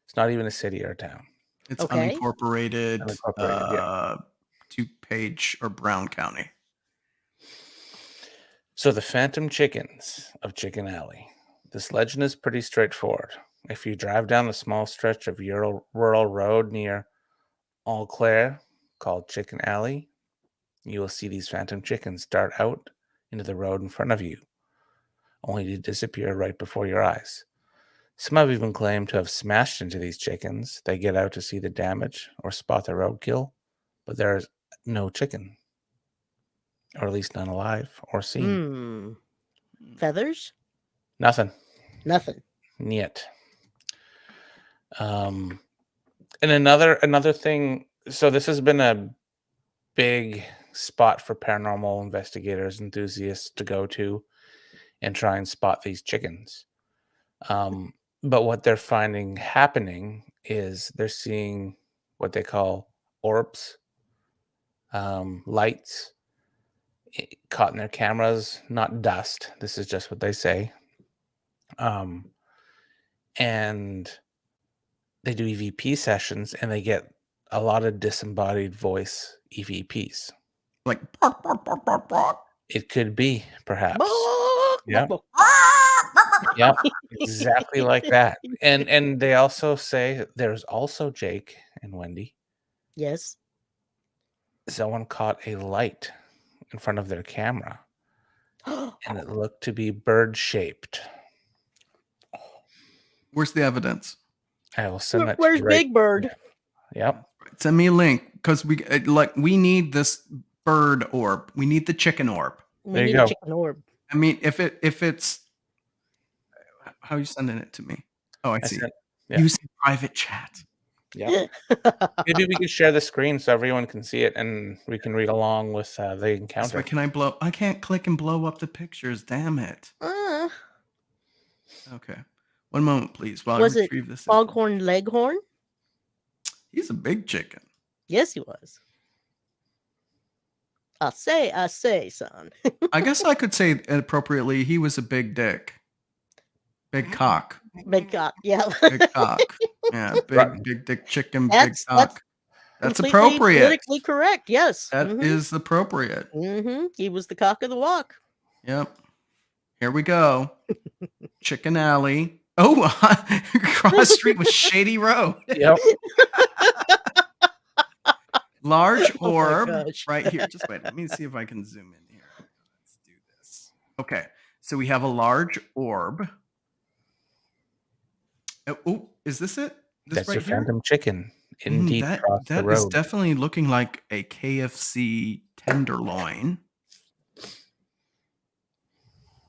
It's not even a city or a town. It's Okay. unincorporated, Unincorporated, yeah. DuPage or Brown County. So the Phantom Chickens of Chicken Alley. This legend is pretty straightforward. If you drive down the small stretch of rural road near Eau Claire, called Chicken Alley, you will see these phantom chickens dart out into the road in front of you, only to disappear right before your eyes. Some have even claimed to have smashed into these chickens. They get out to see the damage or spot the roadkill, but there is no chicken, or at least none alive or seen. Feathers? Nothing. Nothing. Yet. And another thing. So this has been a big spot for paranormal investigators, enthusiasts to go to and try and spot these chickens. But what they're finding happening is they're seeing what they call orbs, lights caught in their cameras, not dust. This is just what they say. And they do EVP sessions, and they get a lot of disembodied voice EVPs. Like bark, bark, bark, bark, bark. It could be, perhaps. Yeah. Yeah, exactly like that. And they also say there's also Jake and Wendy. Yes. Someone caught a light in front of their camera, and it looked to be bird-shaped. Where's the evidence? I will send that. Where's to you right. Big Bird? Yep. Send me a link because we need this bird orb. We need the chicken orb. There you need go. a chicken orb. I mean, if it's how are you sending it to me? Oh, I see. Yeah. Using private chat. Yeah. Maybe we could share the screen so everyone can see it, and we can read along with the encounter. So can I blow? I can't click and blow up the pictures. Damn it. Okay. One moment, please, while Was I it retrieve this. Foghorn Leghorn? He's a big chicken. Yes, he was. I say, son. I guess I could say appropriately, he was a big dick. Big cock. Big cock, yeah. Big cock. Yeah, big dick chicken, big cock. That's completely appropriate. Politically correct, yes. That is appropriate. He was the cock of the walk. Yep. Here we go. Chicken Alley. Oh, cross street with Shady Road. Yep. Large Oh my orb gosh. right here. Just wait. Let me see if I can zoom in here. Let's do this. Okay. So we have a large orb. Oh, is this it? This That's right your here? phantom chicken. Indeed, across the that road. is definitely looking like a KFC tenderloin.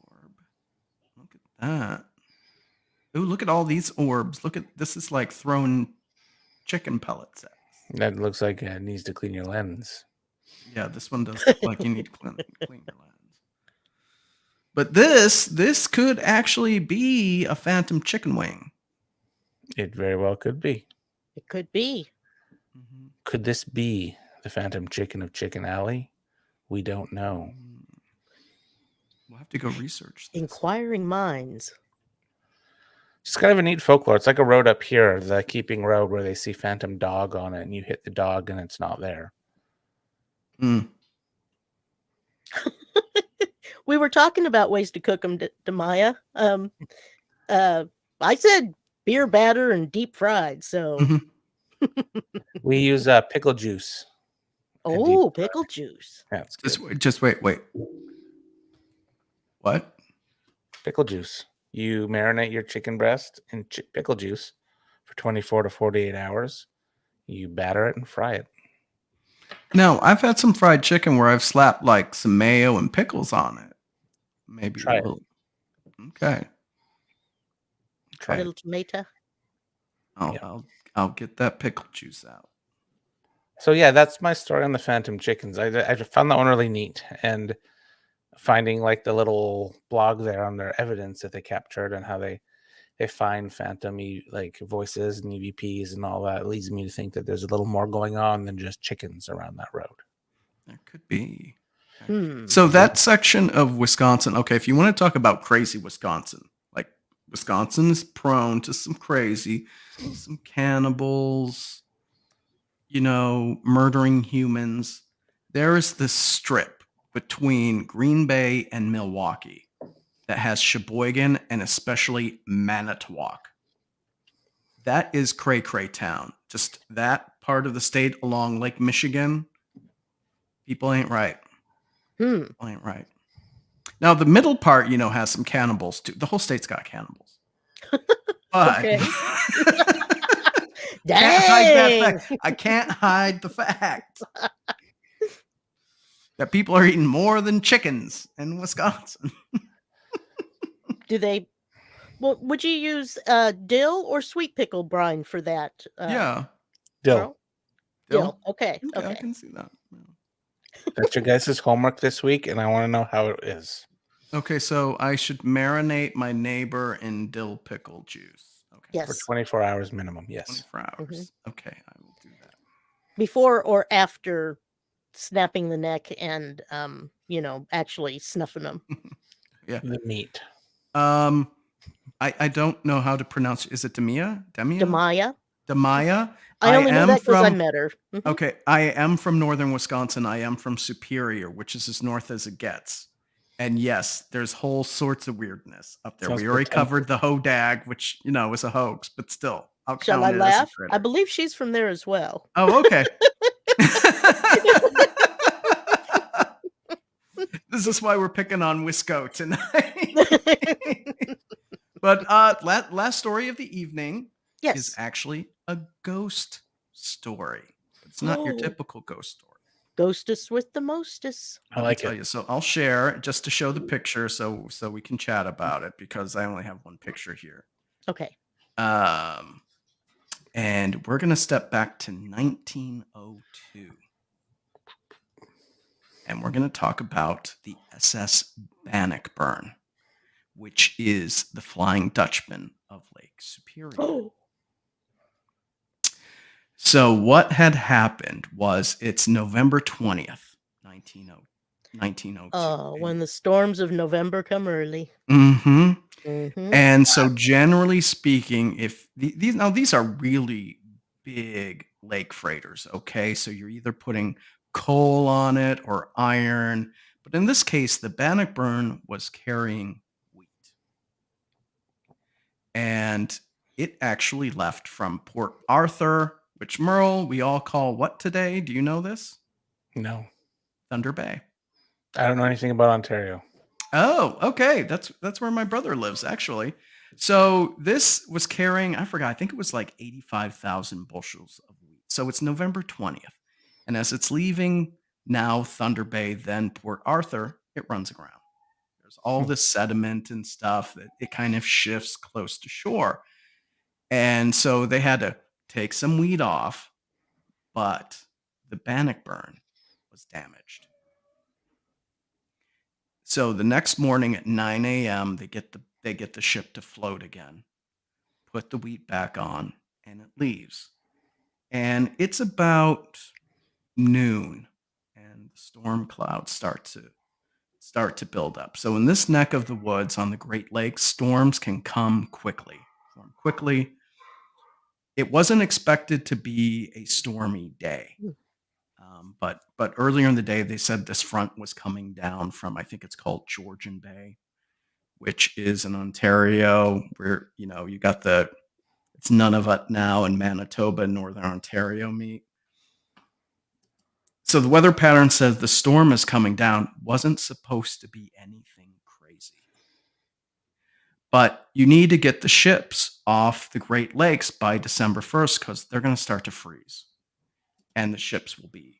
Orb. Look at that. Oh, look at all these orbs. Look at this is like throwing chicken pellets at us. That looks like it needs to clean your lens. Yeah, this one does look like you need to clean your lens. But this could actually be a phantom chicken wing. It very well could be. It could be. Could this be the phantom chicken of Chicken Alley? We don't know. We'll have to go research this. Inquiring minds. It's kind of a neat folklore. It's like a road up here, the Keeping Road, where they see phantom dog on it, and you hit the dog, and it's not there. We were talking about ways to cook them, Maya. I said beer batter and deep fried. So, We use pickle juice. oh, pickle juice. That's good. Just wait. What? Pickle juice. You marinate your chicken breast in pickle juice for 24 to 48 hours. You batter it and fry it. No, I've had some fried chicken where I've slapped like some mayo and pickles on it. Maybe Try a it. little. Okay. A Okay. little tomato. I'll get that pickle juice out. So yeah, that's my story on the phantom chickens. I just found that one really neat, and finding like the little blog there on their evidence that they captured and how they find phantom like voices and EVPs and all that leads me to think that there's a little more going on than just chickens around that road. There could be. Hmm. So that section of Wisconsin, okay, if you want to talk about crazy Wisconsin, like Wisconsin is prone to some crazy, some cannibals, murdering humans. There is this strip between Green Bay and Milwaukee that has Sheboygan and especially Manitowoc. That is cray cray town. Just that part of the state along Lake Michigan. People ain't right. Hmm. People ain't right. Now the middle part, has some cannibals too. The whole state's got cannibals. But Okay. can't hide that Dang. fact. I can't hide the fact that people are eating more than chickens in Wisconsin. Do they? Well, would you use dill or sweet pickle brine for that? Yeah. Dill. Earl? Dill. Okay. I Okay. can see that. Yeah. That's your guys' homework this week, and I want to know how it is. Okay, so I should marinate my neighbor in dill pickle juice. Okay. Yes. For 24 hours minimum, yes. 24 hours. Okay, I will do that. Before or after snapping the neck and actually snuffing them. Yeah. The meat. I don't know how to pronounce. Is it Demia? Demaya. Demaya. I only know am that because I from- met her. Mhm. Okay, I am from northern Wisconsin. I am from Superior, which is as north as it gets. And yes, there's whole sorts of weirdness up there. Sounds We already pretentious. covered the hodag, which is a hoax, but still, I'll Shall count I it as a laugh? critter. I believe she's from there as well. Oh, okay. This is why we're picking on Wisco tonight. But last story of the evening is Yes. actually a ghost story. It's not your Oh. typical ghost story. Ghostess with the mostess. I like tell it. you. So I'll share just to show the picture, so we can chat about it because I only have one picture here. Okay. And we're gonna step back to 1902, and we're gonna talk about the SS Bannockburn, which is the Flying Dutchman of Lake Superior. Oh. So what had happened was it's November 20th, 1902. Oh, when the storms of November come early. Mm-hmm. Mhm. And so generally speaking, if these are really big lake freighters, okay? So you're either putting coal on it or iron, but in this case, the Bannockburn was carrying wheat. And it actually left from Port Arthur, which Merle, we all call what today? Do you know this? No. Thunder Bay. I don't know anything about Ontario. Oh, okay. That's where my brother lives, actually. So this was carrying, I forgot, I think it was like 85,000 bushels of wheat. So it's November 20th. And as it's leaving now Thunder Bay, then Port Arthur, it runs aground. There's all this sediment and stuff that it kind of shifts close to shore. And so they had to take some wheat off, but the Bannockburn was damaged. So the next morning at 9 a.m., they get the ship to float again, put the wheat back on, and it leaves. And it's about noon, and the storm clouds start to build up. So in this neck of the woods on the Great Lakes, storms can come quickly. It wasn't expected to be a stormy day. But earlier in the day, they said this front was coming down from, I think it's called Georgian Bay, which is in Ontario, where, you got it's Nunavut now and Manitoba and Northern Ontario meet. So the weather pattern says the storm is coming down. Wasn't supposed to be anything crazy. But you need to get the ships off the Great Lakes by December 1st because they're going to start to freeze. And the ships will be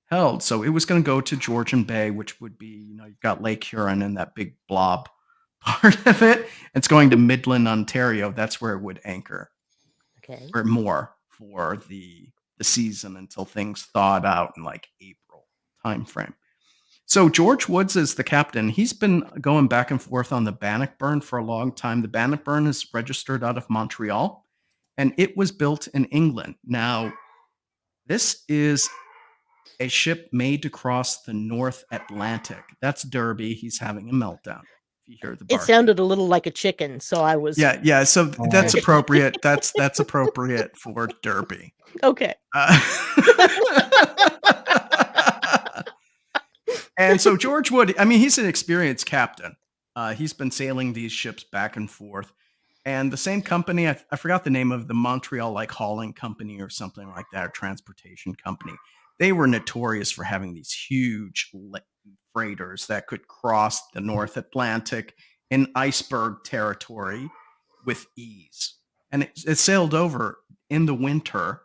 held. So it was going to go to Georgian Bay, which would be, you've got Lake Huron and that big blob part of it. It's going to Midland, Ontario. That's where it would anchor, Okay. or more for the season until things thawed out in like April timeframe. So George Woods is the captain. He's been going back and forth on the Bannockburn for a long time. The Bannockburn is registered out of Montreal, and it was built in England. Now, this is a ship made to cross the North Atlantic. That's Derby. He's having a meltdown. If you hear the It barking. sounded a little like a chicken, so I was Yeah. So that's appropriate. That's appropriate for Derby. okay. And so George Wood, I mean, he's an experienced captain. He's been sailing these ships back and forth. And the same company, I forgot the name of the Montreal like hauling company or something like that, or transportation company. They were notorious for having these huge freighters that could cross the North Atlantic in iceberg territory with ease. And it sailed over in the winter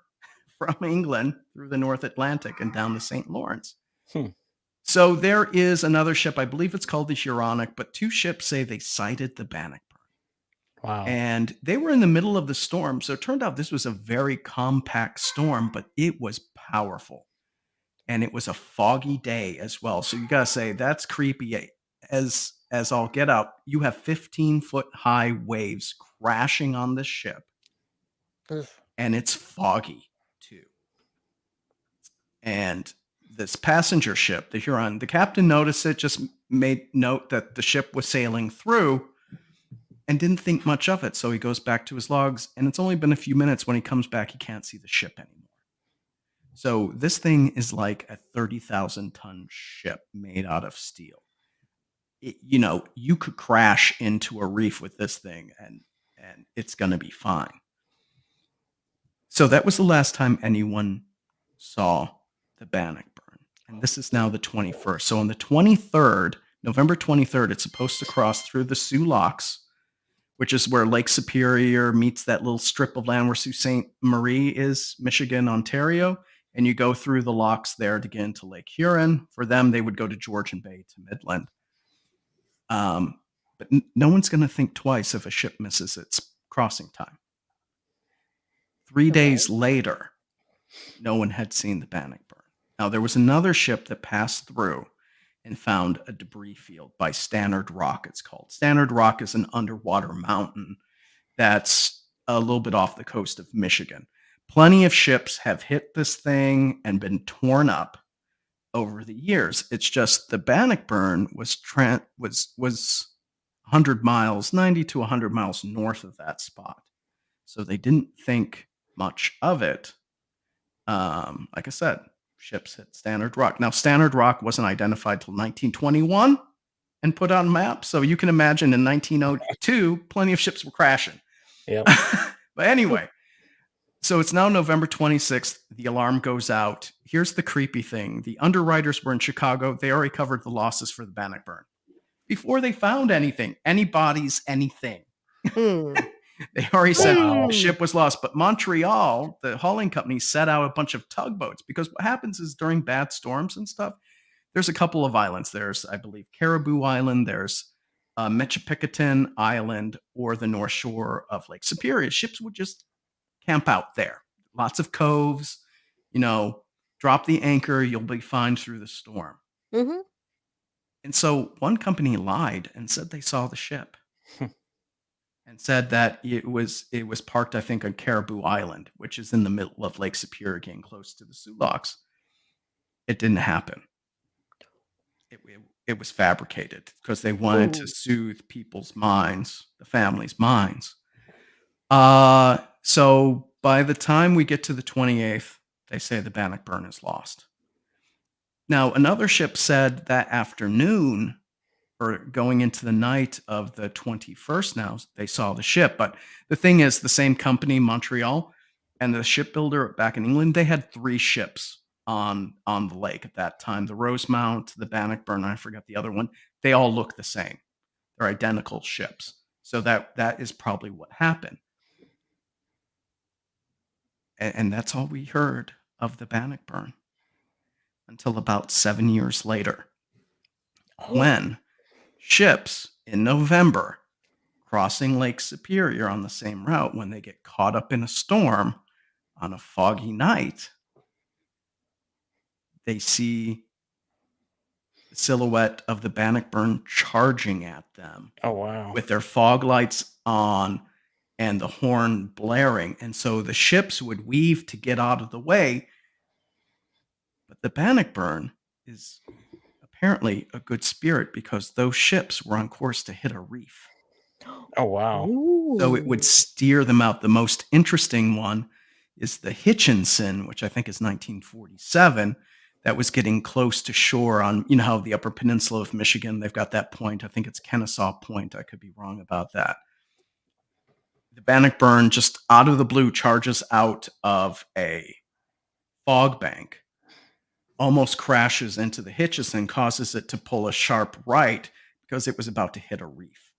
from England through the North Atlantic and down the St. Lawrence. So there is another ship, I believe it's called the Huronic, but two ships say they sighted the Bannockburn. Wow. And they were in the middle of the storm. So it turned out this was a very compact storm, but it was powerful. And it was a foggy day as well. So you got to say that's creepy as all get out. You have 15-foot high waves crashing on this ship. Ugh. And it's foggy too. And this passenger ship, the Huron, the captain noticed it, just made note that the ship was sailing through and didn't think much of it. So he goes back to his logs, and it's only been a few minutes. When he comes back, he can't see the ship anymore. So this thing is like a 30,000-ton ship made out of steel. You could crash into a reef with this thing, and it's going to be fine. So that was the last time anyone saw the Bannockburn. And this is now the 21st. So on the 23rd, November 23rd, it's supposed to cross through the Sioux Locks, which is where Lake Superior meets that little strip of land where Sault Ste. Marie is, Michigan, Ontario. And you go through the locks there to get into Lake Huron. For them, they would go to Georgian Bay to Midland. But no one's going to think twice if a ship misses its crossing time. 3 days later, no one had seen the Bannockburn. Now, there was another ship that passed through and found a debris field by Stannard Rock, it's called. Stannard Rock is an underwater mountain that's a little bit off the coast of Michigan. Plenty of ships have hit this thing and been torn up over the years. It's just the Bannockburn was 100 miles, 90 to 100 miles north of that spot. So they didn't think much of it. Like I said, ships hit Stannard Rock. Now, Stannard Rock wasn't identified till 1921 and put on maps. So you can imagine in 1902, plenty of ships were crashing. Yep. But anyway, so it's now November 26th. The alarm goes out. Here's the creepy thing. The underwriters were in Chicago. They already covered the losses for the Bannockburn before they found anything, any bodies, anything. They already said the ship was lost. But Montreal, the hauling company, set out a bunch of tugboats, because what happens is during bad storms and stuff, there's a couple of islands. There's, I believe, Caribou Island. There's Michipicoten Island, or the North Shore of Lake Superior. Ships would just camp out there. Lots of coves, drop the anchor, you'll be fine through the storm. Mm-hmm. And so one company lied and said they saw the ship. And said that it was parked, I think, on Caribou Island, which is in the middle of Lake Superior, getting close to the Sioux Locks. It didn't happen. It was fabricated because they wanted to soothe people's minds, the family's minds. So by the time we get to the 28th, they say the Bannockburn is lost. Now, another ship said that afternoon, or going into the night of the 21st, now they saw the ship. But the thing is, the same company, Montreal, and the shipbuilder back in England, they had 3 ships on the lake at that time. The Rosemount, the Bannockburn, I forgot the other one. They all look the same. They're identical ships. So that is probably what happened. And that's all we heard of the Bannockburn until about 7 years later, when ships in November, crossing Lake Superior on the same route, when they get caught up in a storm on a foggy night, they see the silhouette of the Bannockburn charging at them Oh wow. with their fog lights on and the horn blaring. And so the ships would weave to get out of the way. But the Bannockburn is apparently a good spirit, because those ships were on course to hit a reef. Oh wow. So it would Ooh. steer them out. The most interesting one is the Hitchinson, which I think is 1947, that was getting close to shore on, you know how the Upper Peninsula of Michigan, they've got that point. I think it's Kennesaw Point. I could be wrong about that. The Bannockburn, just out of the blue, charges out of a fog bank, almost crashes into the Hitchison, causes it to pull a sharp right because it was about to hit a reef.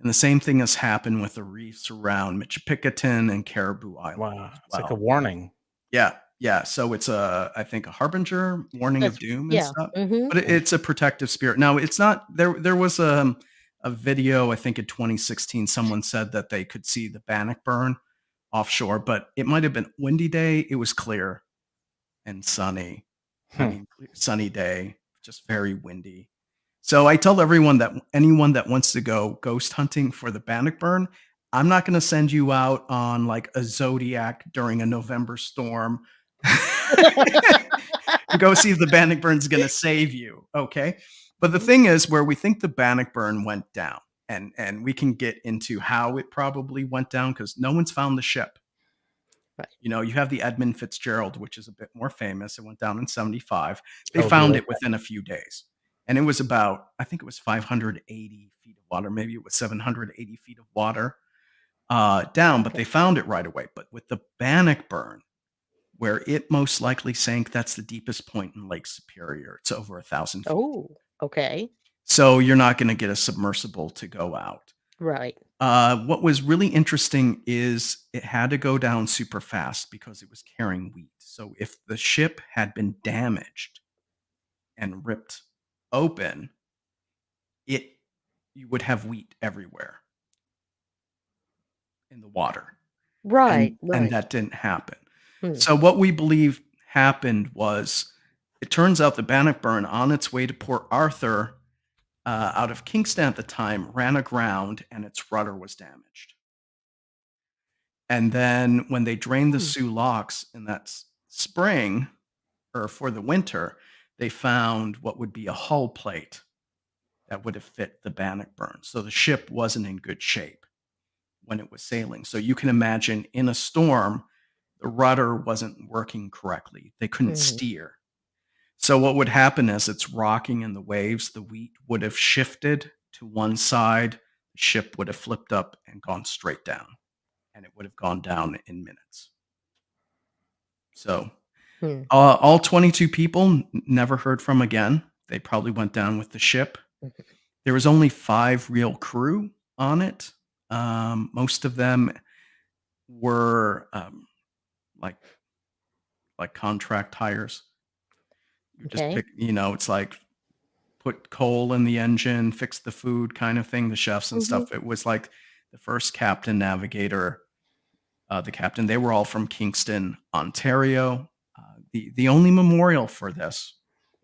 And the same thing has happened with the reefs around Michipicoten and Caribou Island Wow. as It's like a well. warning. Yeah, yeah. So it's I think, a harbinger, warning of That's doom and yeah. stuff. Mm-hmm. But it's a protective spirit. Now, it's not there. There was a video, I think in 2016. Someone said that they could see the Bannockburn offshore, but it might have been windy day. It was clear and sunny. I Hmm. mean, sunny day, just very windy. So I tell everyone that anyone that wants to go ghost hunting for the Bannockburn, I'm not going to send you out on like a Zodiac during a November storm to go see if the Bannockburn's going to save you. Okay. But the thing is, where we think the Bannockburn went down, and we can get into how it probably went down, because no one's found the ship. Right. You know, you have the Edmund Fitzgerald, which is a bit more famous. It went down in 75. They Oh, found really? it within a few days. And it was about, I think it was 580 feet of water. Maybe it was 780 feet of water down, but they found it right away. But with the Bannockburn, where it most likely sank, that's the deepest point in Lake Superior. It's over 1,000 feet. Oh, okay. So you're not going to get a submersible to go out. Right. What was really interesting is it had to go down super fast because it was carrying wheat. So if the ship had been damaged and ripped open, you would have wheat everywhere in the water. Right. And Right. that didn't happen. Hmm. So what we believe happened was, it turns out the Bannockburn, on its way to Port Arthur, out of Kingston at the time, ran aground and its rudder was damaged. And then when they drained the Hmm. Sioux Locks in that spring, or for the winter, they found what would be a hull plate that would have fit the Bannockburn. So the ship wasn't in good shape when it was sailing. So you can imagine, in a storm, the rudder wasn't working correctly. They couldn't Mhm. steer. So what would happen is, it's rocking in the waves, the wheat would have shifted to one side, the ship would have flipped up and gone straight down, and it would have gone down in minutes. So Hmm. all 22 people never heard from again. They probably went down with the ship. Mhm. There was only 5 real crew on it. Most of them were like contract hires. You just Okay. pick, it's like put coal in the engine, fix the food kind of thing, the chefs and Mhm. stuff. It was like the first captain, navigator, the captain. They were all from Kingston, Ontario. The only memorial for this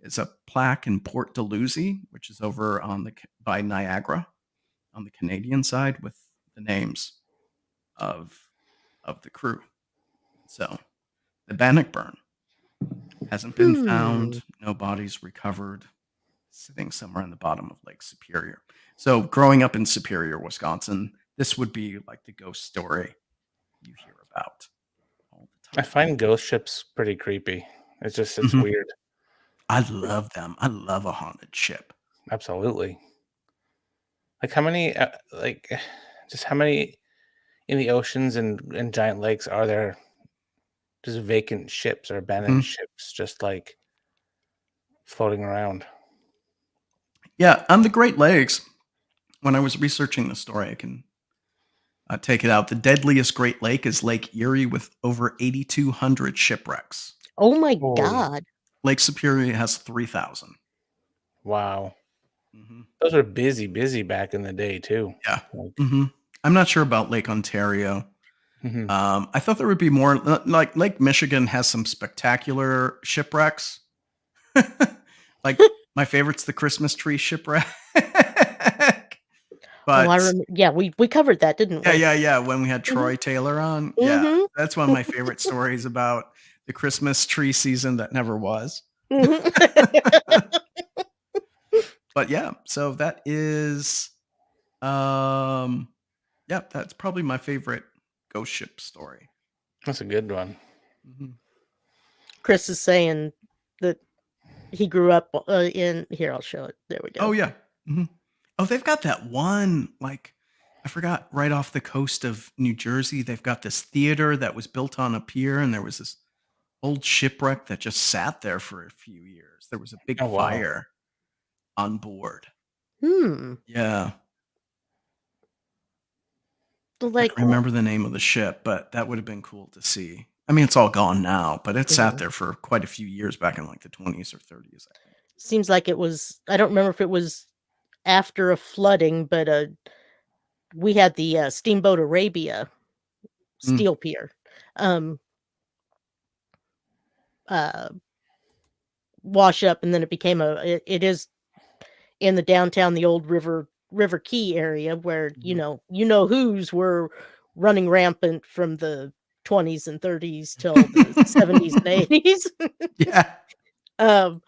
is a plaque in Port Dalhousie, which is over by Niagara on the Canadian side, with the names of the crew. So the Bannockburn hasn't been Hmm. found. No bodies recovered, sitting somewhere in the bottom of Lake Superior. So growing up in Superior, Wisconsin, this would be like the ghost story you hear about all the I time. find ghost ships pretty creepy. It's Mhm. weird. I love them. I love a haunted ship. Absolutely. Like how many just how many in the oceans and giant lakes are there, just vacant ships or abandoned Mhm. ships just like floating around? Yeah, on the Great Lakes, when I was researching the story, I can take it out. The deadliest Great Lake is Lake Erie, with over 8,200 shipwrecks. Oh my Holy God. Lake Superior has 3,000. wow. Mhm. Those were busy back in the day too. Yeah. Like, I'm not sure about Lake Ontario. mhm. I thought there would be more. Like Lake Michigan has some spectacular shipwrecks. Like my favorite's the Christmas tree shipwreck. Oh, I But remember. Yeah, we covered that, didn't we? yeah. When we had Troy Taylor on, yeah, Mhm. that's one of my favorite stories about the Christmas tree season that never was. Mhm. But yeah, so that is, um, yeah, that's probably my favorite ghost ship story. That's a good one. Mhm. Chris is saying that he grew up in here. I'll show it. There we go. Oh yeah. Mhm. Oh, they've got that one, like, I forgot, right off the coast of New Jersey. They've got this theater that was built on a pier, and there was this old shipwreck that just sat there for a few years. There was a big Oh, wow. fire on board. Hmm. Yeah. I Like, don't remember the name of the ship, but that would have been cool to see. I mean, it's all gone now, but it sat Mhm. there for quite a few years back in like the 20s or 30s, I think. seems like it was. I don't remember if it was after a flooding, but we had the Steamboat Arabia Mm. steel pier. Uh, wash up, and then it became it is in the downtown, the old River Key area, where Mhm. you know who's were running rampant from the 20s and 30s till the 70s and 80s. Yeah. um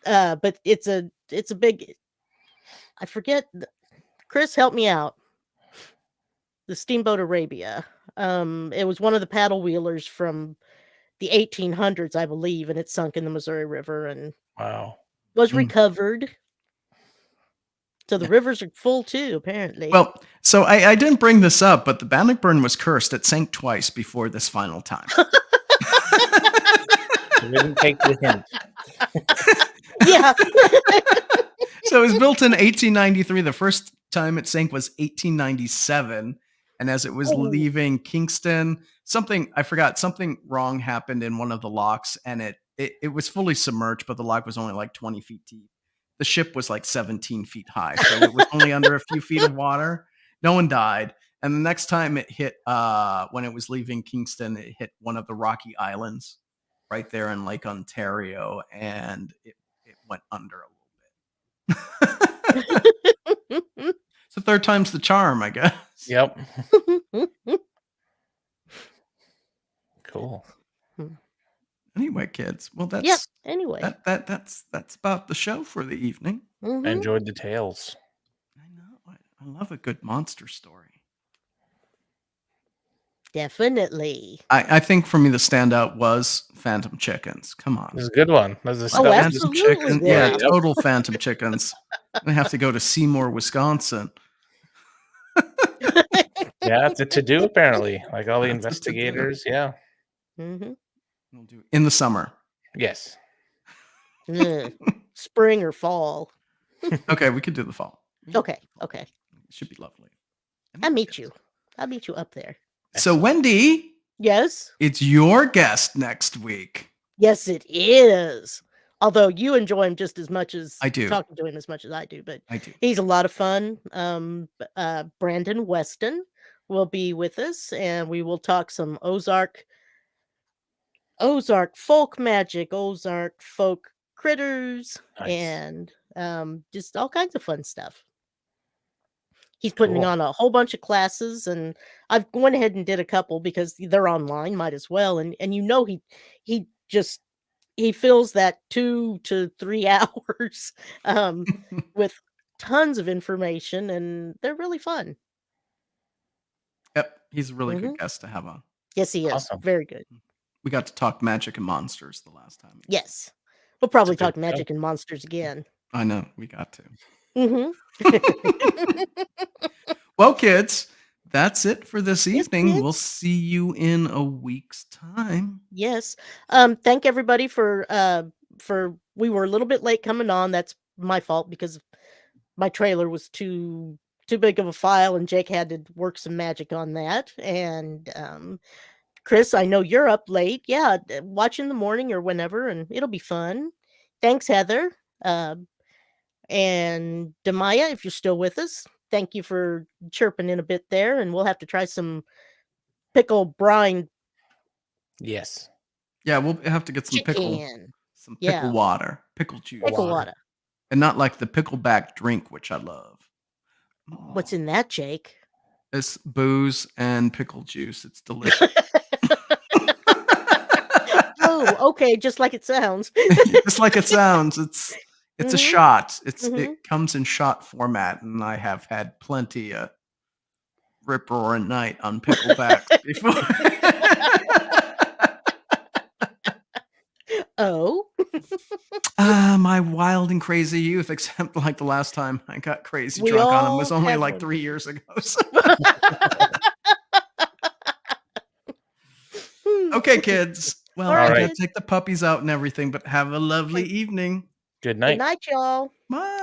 but it's a big, I forget Chris, help me out. The Steamboat Arabia, it was one of the paddle wheelers from the 1800s, I believe, and it sunk in the Missouri River and Wow. was Mm. recovered. So the Yeah. rivers are full too, apparently. Well, so I didn't bring this up, but the Bannockburn was cursed. It sank twice before this final time. We didn't take the hint. Yeah. So it was built in 1893. The first time it sank was 1897. And as it was Oh. leaving Kingston, something wrong happened in one of the locks, and it was fully submerged, but the lock was only like 20 feet deep. The ship was like 17 feet high, so it was only under a few feet of water. No one died. And the next time it hit, when it was leaving Kingston, it hit one of the Rocky Islands right there in Lake Ontario, and it went under a little bit. So third time's the charm, I guess. Yep. Cool. Anyway, kids, well, Yeah. that's Anyway. that's about the show for the evening. I Mhm. enjoyed the tales. I know. I love a good monster story. Definitely. I think for me the standout was Phantom Chickens. Come on. This is a good one. That was Oh, that was Phantom absolutely Chickens. good. Yeah, Yep. total Phantom Chickens. I have to go to Seymour, Wisconsin. Yeah, it's a to do apparently. Like all the That's a to-do. investigators. Yeah. Mhm. We'll do it in the summer. Yes. Ugh. Spring or fall. Okay, we could do the fall. Okay. It should be lovely. I'll meet you. I'll meet you up there. So, Wendy, Yes. it's your guest next week. Yes, it is. Although you enjoy him just as much as I do. talking to him as much as I do, but I do. he's a lot of fun. Brandon Weston will be with us, and we will talk some Ozark folk magic, Ozark folk critters, Nice. and just all kinds of fun stuff. He's putting Cool. on a whole bunch of classes, and I've went ahead and did a couple because they're online, might as well. And he just he fills that 2 to 3 hours with tons of information, and they're really fun. Yep, he's a really Mhm. good guest to have on. Yes, he is. Awesome. Very good. We got to talk magic and monsters the last time. Yes. We'll probably good talk show. magic and monsters again. I know, we got to. Mm-hmm. Well, kids, that's it for this Yes, evening. We'll kids. see you in a week's time. Yes. Thank everybody for we were a little bit late coming on. That's my fault because my trailer was too big of a file, and Jake had to work some magic on that. And Chris, I know you're up late. Yeah, watch in the morning or whenever, and it'll be fun. Thanks, Heather. And Demaya, if you're still with us, thank you for chirping in a bit there, and we'll have to try some pickle brine Yes. Yeah, we'll have to get some pickle chicken. pickle Yeah. water, pickle juice, Pickle water. and not like the pickleback drink, which I love. What's in that, Jake? It's booze and pickle juice. It's delicious. Oh, okay, just like it sounds. Just like it sounds. It's a Mhm. shot. It Mhm. comes in shot format, and I have had plenty of rip roaring night on picklebacks before. Oh. My wild and crazy youth, except like the last time I got crazy We drunk on them all was only have like one. 3 years ago. So. Okay, kids. Well, All I right, gotta right. kids. take the puppies out and everything, but have a lovely Okay. evening. Good Good night. night, y'all. Bye.